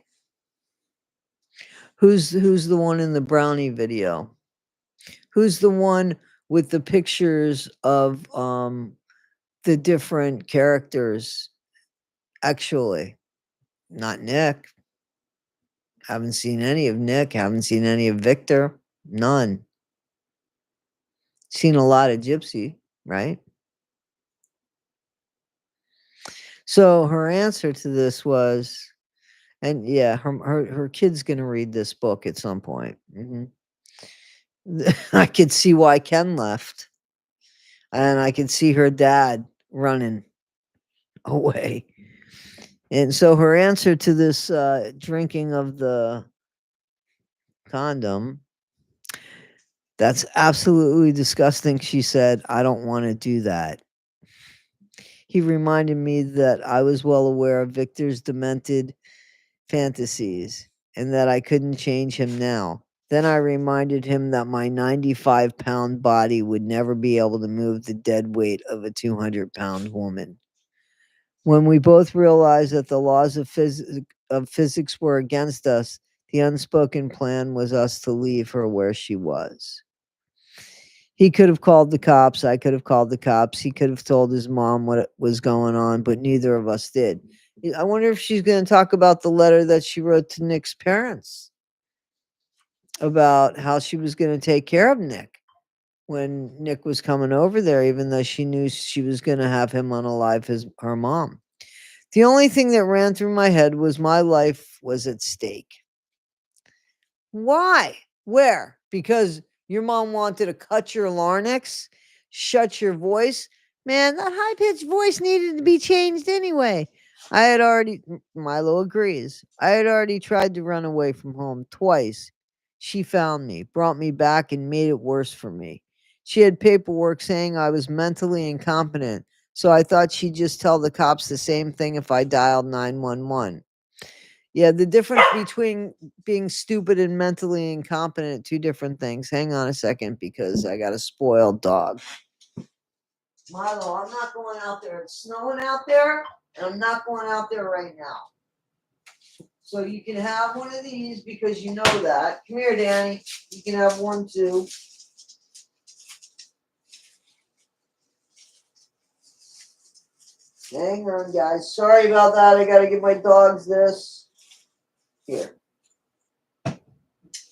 Who's the one in the brownie video? Who's the one with the pictures of the different characters? Actually, not Nick. Haven't seen any of Nick, haven't seen any of Victor. None. Seen a lot of Gypsy, right? So her answer to this was, And yeah, her kid's gonna read this book at some point. I could see why Ken left, and I could see her dad running away. And so her answer to this drinking of the condom, that's absolutely disgusting, she said. I don't want to do that. He reminded me that I was well aware of Victor's demented fantasies and that I couldn't change him now. Then I reminded him that my 95-pound body would never be able to move the dead weight of a 200-pound woman. When we both realized that the laws of physics were against us, the unspoken plan was us to leave her where she was. He could have called the cops. I could have called the cops. He could have told his mom what was going on, but neither of us did. I wonder if she's going to talk about the letter that she wrote to Nick's parents about how she was going to take care of Nick when Nick was coming over there, even though she knew she was going to have him unalive her mom. The only thing that ran through my head was my life was at stake. Why? Where? Because your mom wanted to cut your larynx, shut your voice? Man, that high pitched voice needed to be changed anyway. Milo agrees. I had already tried to run away from home twice. She found me, brought me back, and made it worse for me. She had paperwork saying I was mentally incompetent, so I thought she'd just tell the cops the same thing if I dialed 911. Yeah, the difference between being stupid and mentally incompetent, two different things. Hang on a second because I got a spoiled dog. Milo, I'm not going out there. It's snowing out there, and I'm not going out there right now. So you can have one of these because you know that. Come here, Danny. You can have one too. Hang on, guys. Sorry about that. I got to give my dogs this. Here.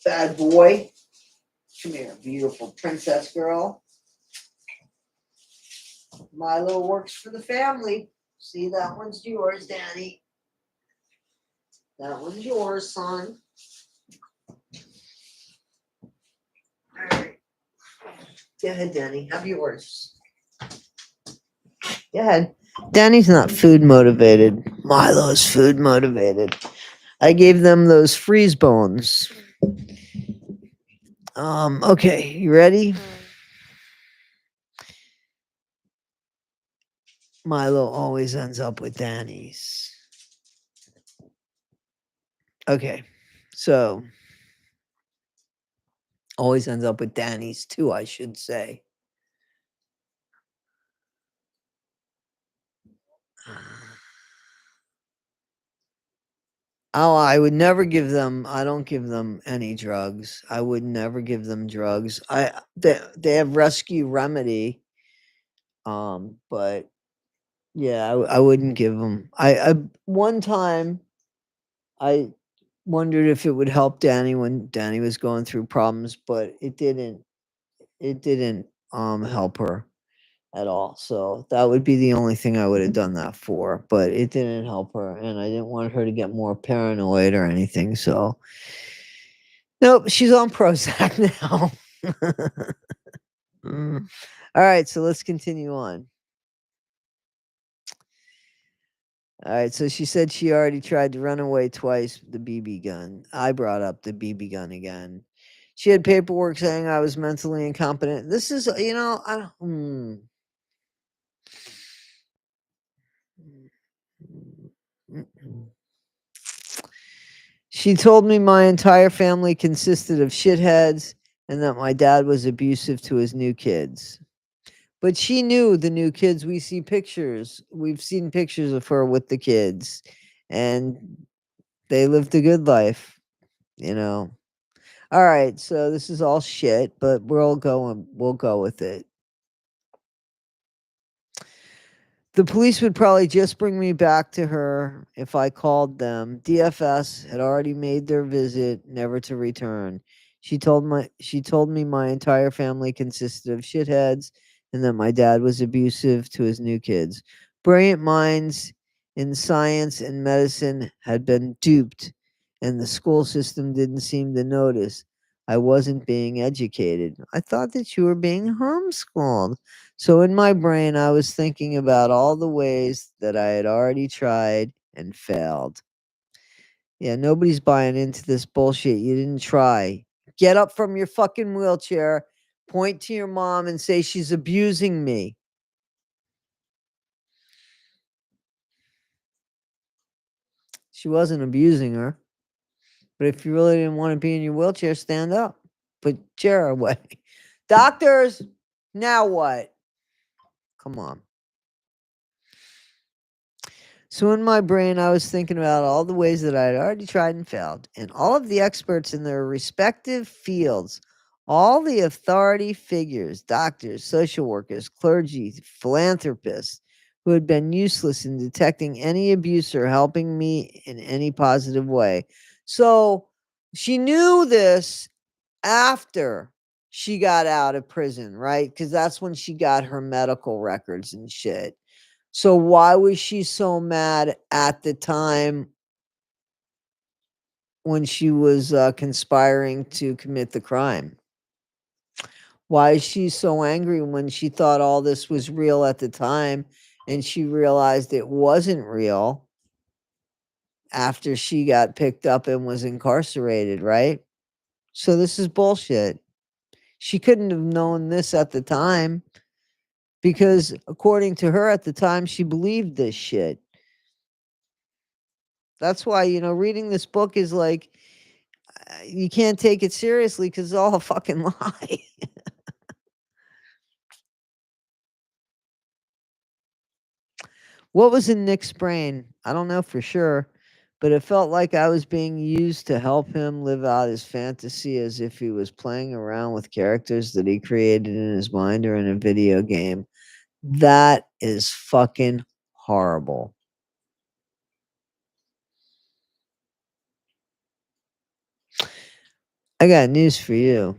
Bad boy. Come here, beautiful princess girl. Milo works for the family. See, that one's yours, Danny. That one's yours, son. All right. Go ahead, Danny. Have yours. Go ahead. Danny's not food motivated. Milo's food motivated. I gave them those freeze bones. Okay, you ready? Milo always ends up with Danny's. Okay, so always ends up with Danny's too, I should say. Oh, I would never give them. I don't give them any drugs. I would never give them drugs. They have rescue remedy. But yeah, I wouldn't give them. I one time I wondered if it would help Danny when Danny was going through problems, but it didn't. It didn't help her at all. So that would be the only thing I would have done that for, but it didn't help her, and I didn't want her to get more paranoid or anything. So nope, she's on Prozac now. Mm. All right, so let's continue on. All right, so she said she already tried to run away twice with the BB gun. I brought up the BB gun again. She had paperwork saying I was mentally incompetent. This is, I don't. She told me my entire family consisted of shitheads and that my dad was abusive to his new kids. But she knew the new kids. We see pictures. We've seen pictures of her with the kids, and they lived a good life, you know. All right, so this is all shit, but we'll go with it. The police would probably just bring me back to her if I called them. DFS had already made their visit, never to return. She told me my entire family consisted of shitheads and that my dad was abusive to his new kids. Brilliant minds in science and medicine had been duped, and the school system didn't seem to notice I wasn't being educated. I thought that you were being homeschooled. So in my brain, I was thinking about all the ways that I had already tried and failed. Yeah, nobody's buying into this bullshit. You didn't try. Get up from your fucking wheelchair, point to your mom, and say she's abusing me. She wasn't abusing her. But if you really didn't want to be in your wheelchair, stand up. Put your chair away. Doctors, now what? Come on. So in my brain, I was thinking about all the ways that I had already tried and failed, and all of the experts in their respective fields, all the authority figures, doctors, social workers, clergy, philanthropists, who had been useless in detecting any abuse or helping me in any positive way. So she knew this after she got out of prison, right? Because that's when she got her medical records and shit. So why was she so mad at the time when she was conspiring to commit the crime? Why is she so angry when she thought all this was real at the time and she realized it wasn't real after she got picked up and was incarcerated, right? So this is bullshit. She couldn't have known this at the time because according to her at the time, she believed this shit. That's why, reading this book is like, you can't take it seriously because it's all a fucking lie. What was in Nick's brain? I don't know for sure, but it felt like I was being used to help him live out his fantasy as if he was playing around with characters that he created in his mind or in a video game. That is fucking horrible. I got news for you.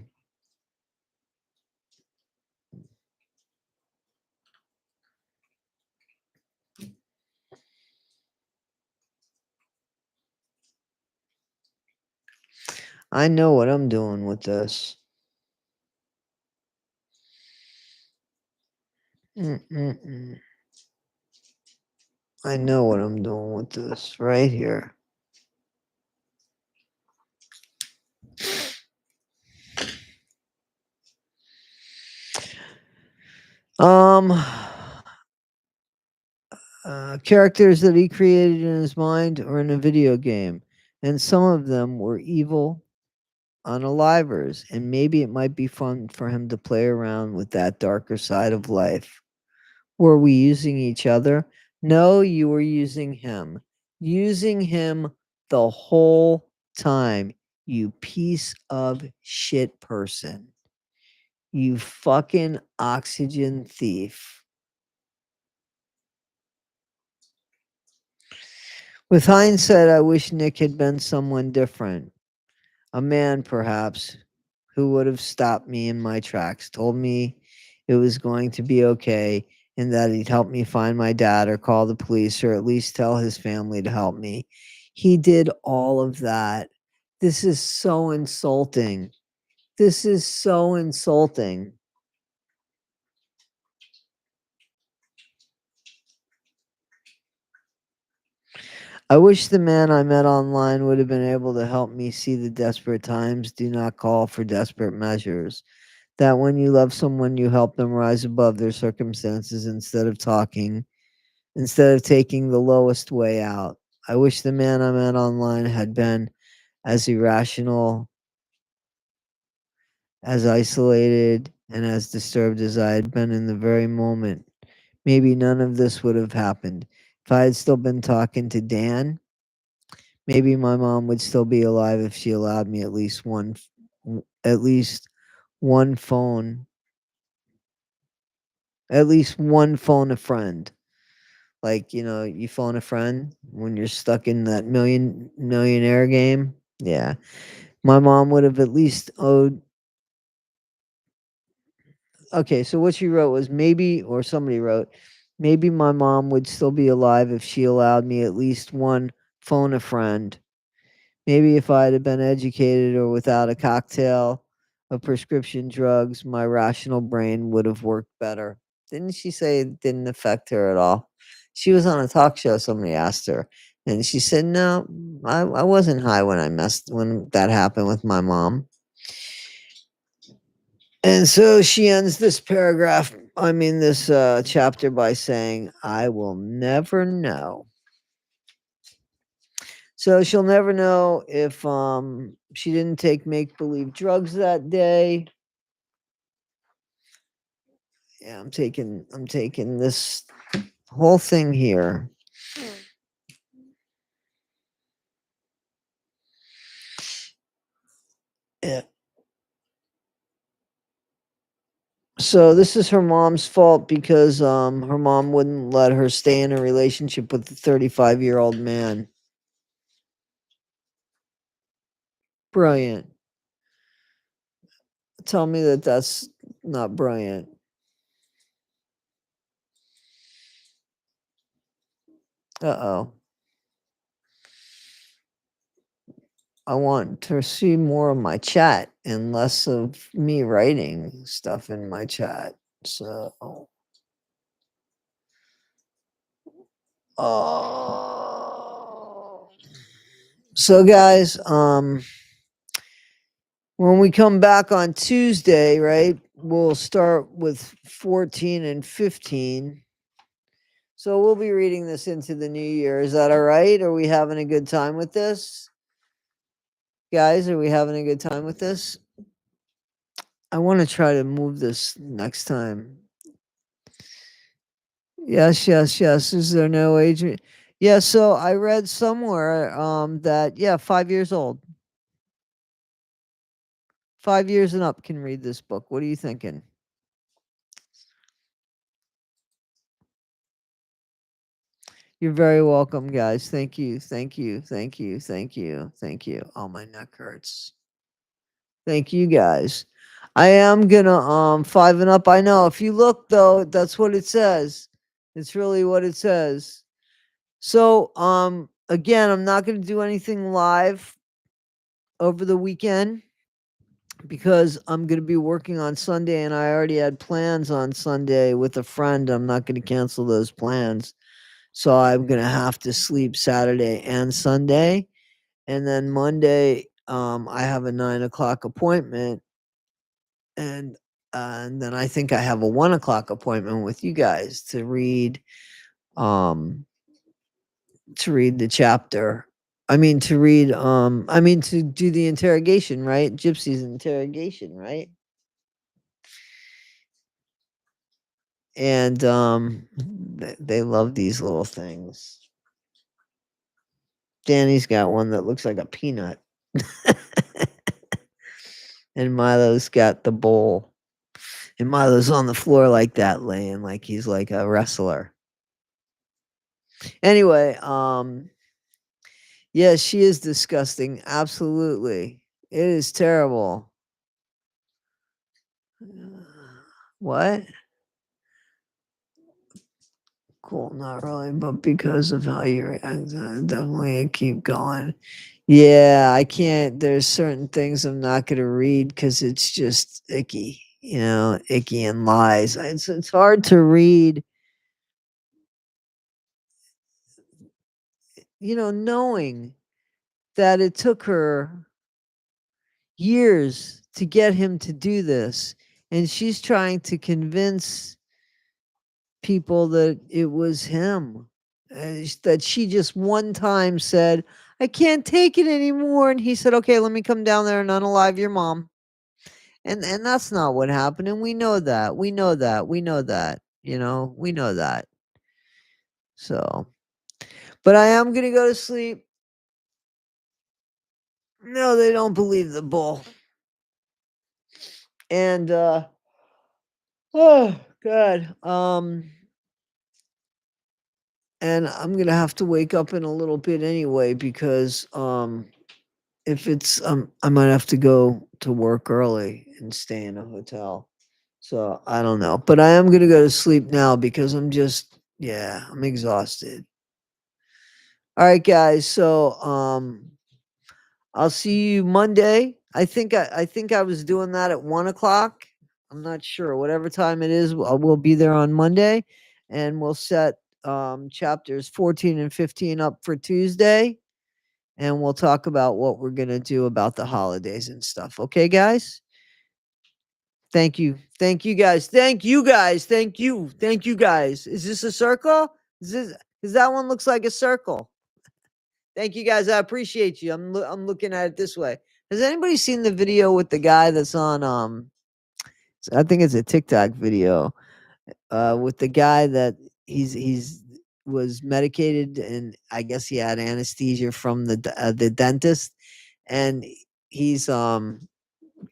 I know what I'm doing with this. Mm-mm-mm. I know what I'm doing with this right here. Um, characters that he created in his mind or in a video game, and some of them were evil unalivers, and maybe it might be fun for him to play around with that darker side of life. Were we using each other? No, you were using him. Using him the whole time, you piece of shit person. You fucking oxygen thief. With hindsight, I wish Nick had been someone different. A man, perhaps, who would have stopped me in my tracks, told me it was going to be okay, and that he'd help me find my dad or call the police or at least tell his family to help me. He did all of that. This is so insulting. This is so insulting. I wish the man I met online would have been able to help me see the desperate times do not call for desperate measures. That when you love someone, you help them rise above their circumstances instead of taking the lowest way out. I wish the man I met online had been as irrational, as isolated, and as disturbed as I had been in the very moment. Maybe none of this would have happened. If I had still been talking to Dan, maybe my mom would still be alive if she allowed me at least one phone, at least one phone a friend. Like, you phone a friend when you're stuck in that millionaire game. Yeah. My mom would have at least owed. Okay, so what she wrote was maybe, or somebody wrote, Maybe my mom would still be alive if she allowed me at least one phone a friend. Maybe if I'd have been educated or without a cocktail of prescription drugs, my rational brain would have worked better. Didn't she say it didn't affect her at all? She was on a talk show, somebody asked her, and she said, "No, I wasn't high when when that happened with my mom." And so she ends this this chapter by saying, "I will never know." So she'll never know if she didn't take make believe drugs that day. Yeah, I'm taking this whole thing here. Yeah. So this is her mom's fault because her mom wouldn't let her stay in a relationship with the 35-year-old man. Brilliant. Tell me that that's not brilliant. Uh-oh. I want to see more of my chat and less of me writing stuff in my chat. So, oh. So guys, when we come back on Tuesday, right, we'll start with 14 and 15. So we'll be reading this into the new year. Is that all right? Are we having a good time with this? Guys, are we having a good time with this? I want to try to move this next time. Yes, yes, yes. Is there no age? Yeah, so I read somewhere that 5 years old. 5 years and up can read this book. What are you thinking? You're very welcome, guys. Thank you. Thank you. Thank you. Thank you. Thank you. Oh, my neck hurts. Thank you, guys. I am gonna 5 and up. I know. If you look though, that's what it says. It's really what it says. So, again, I'm not gonna do anything live over the weekend because I'm gonna be working on Sunday, and I already had plans on Sunday with a friend. I'm not gonna cancel those plans. So I'm gonna have to sleep Saturday and Sunday. And then Monday, I have a 9 o'clock appointment, and and then I think I have a 1 o'clock appointment with you guys um, to read the chapter. To do the interrogation, right? Gypsy's interrogation, right? And they love these little things. Danny's got one that looks like a peanut. And Milo's got the bowl. And Milo's on the floor like that, laying like he's like a wrestler. Anyway, yeah, she is disgusting. Absolutely. It is terrible. What? Cool, not really, but because of how you react, definitely keep going. Yeah, I can't. There's certain things I'm not going to read because it's just icky, icky and lies. It's hard to read, knowing that it took her years to get him to do this. And she's trying to convince people that it was him. That she just one time said, "I can't take it anymore." And he said, "Okay, let me come down there and unalive your mom." And that's not what happened. And we know that. We know that. We know that. We know that. So, but I am going to go to sleep. No, they don't believe the bull. And, oh, God. And I'm gonna have to wake up in a little bit anyway because if it's I might have to go to work early and stay in a hotel. So I don't know. But I am gonna go to sleep now because I'm just Yeah, I'm exhausted. All right, guys. So, I'll see you Monday. I think I was doing that at 1 o'clock. I'm not sure. Whatever time it is, we'll be there on Monday, and we'll set chapters 14 and 15 up for Tuesday, and we'll talk about what we're gonna do about the holidays and stuff. Okay, guys. Thank you. Thank you guys. Thank you guys. Thank you. Thank you guys. Is this a circle? Is this because that one looks like a circle? Thank you guys. I appreciate you. I'm looking at it this way. Has anybody seen the video with the guy that's on I think it's a TikTok video with the guy that he's was medicated, and I guess he had anesthesia from the dentist, and he's um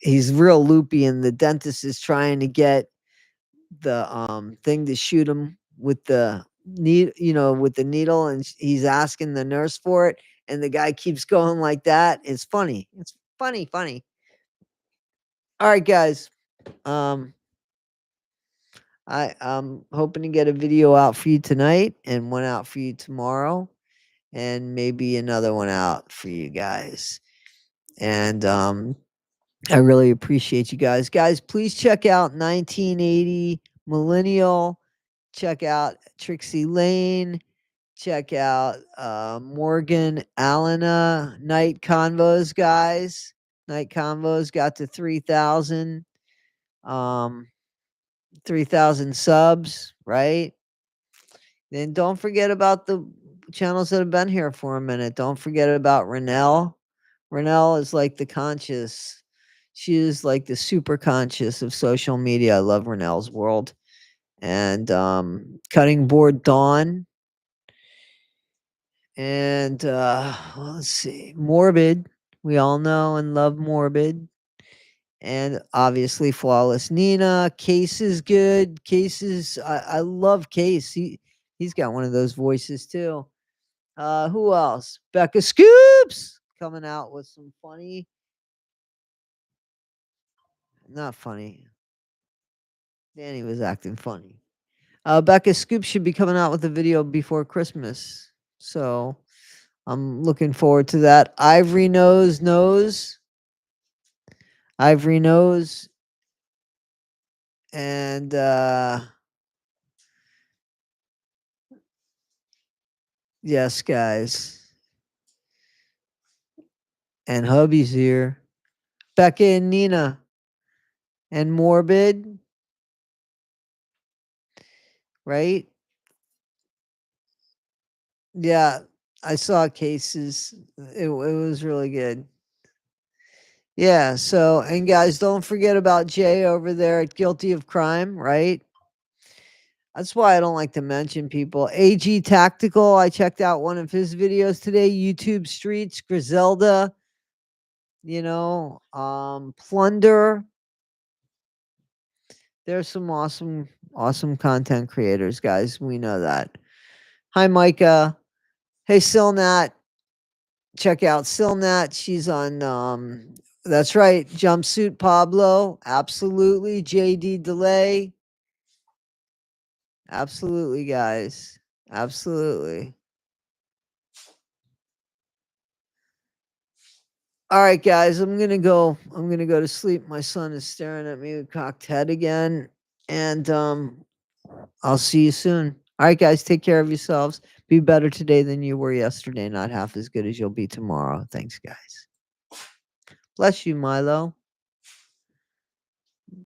he's real loopy, and the dentist is trying to get the thing to shoot him with the with the needle, and he's asking the nurse for it, and the guy keeps going like that. It's funny. It's funny. All right, guys. Um, I'm hoping to get a video out for you tonight, and one out for you tomorrow, and maybe another one out for you guys. And I really appreciate you guys. Guys, please check out 1980 Millennial. Check out Trixie Lane. Check out Morgan Allena Night Convos, guys. Night Convos got to 3,000. 3,000 subs, right? Then don't forget about the channels that have been here for a minute. Don't forget about Renelle. Renelle is like the conscious. She is like the super conscious of social media. I love Renelle's world. And Cutting Board Dawn. And let's see. Morbid. We all know and love Morbid. And obviously Flawless Nina. Case is good. Case is I love Case. He's got one of those voices too. Who else? Becca Scoops coming out with some funny, not funny. Danny was acting funny. Becca Scoops should be coming out with a video before Christmas. So I'm looking forward to that. Ivory knows. Ivory knows. And yes, guys. And hubby's here. Becca and Nina. And Morbid. Right? Yeah. I saw Cases. It was really good. Yeah. So, and guys, don't forget about Jay over there at Guilty of Crime, right? That's why I don't like to mention people. AG Tactical, I checked out one of his videos today. YouTube Streets, Griselda, Plunder. There's some awesome content creators, guys. We know that. Hi, Micah. Hey, Silnat. Check out Silnat. She's on that's right, Jumpsuit Pablo. Absolutely. JD Delay. Absolutely, guys. Absolutely. All right, guys. I'm gonna go to sleep. My son is staring at me with cocked head again. And I'll see you soon. All right, guys. Take care of yourselves. Be better today than you were yesterday. Not half as good as you'll be tomorrow. Thanks, guys. Bless you, Milo.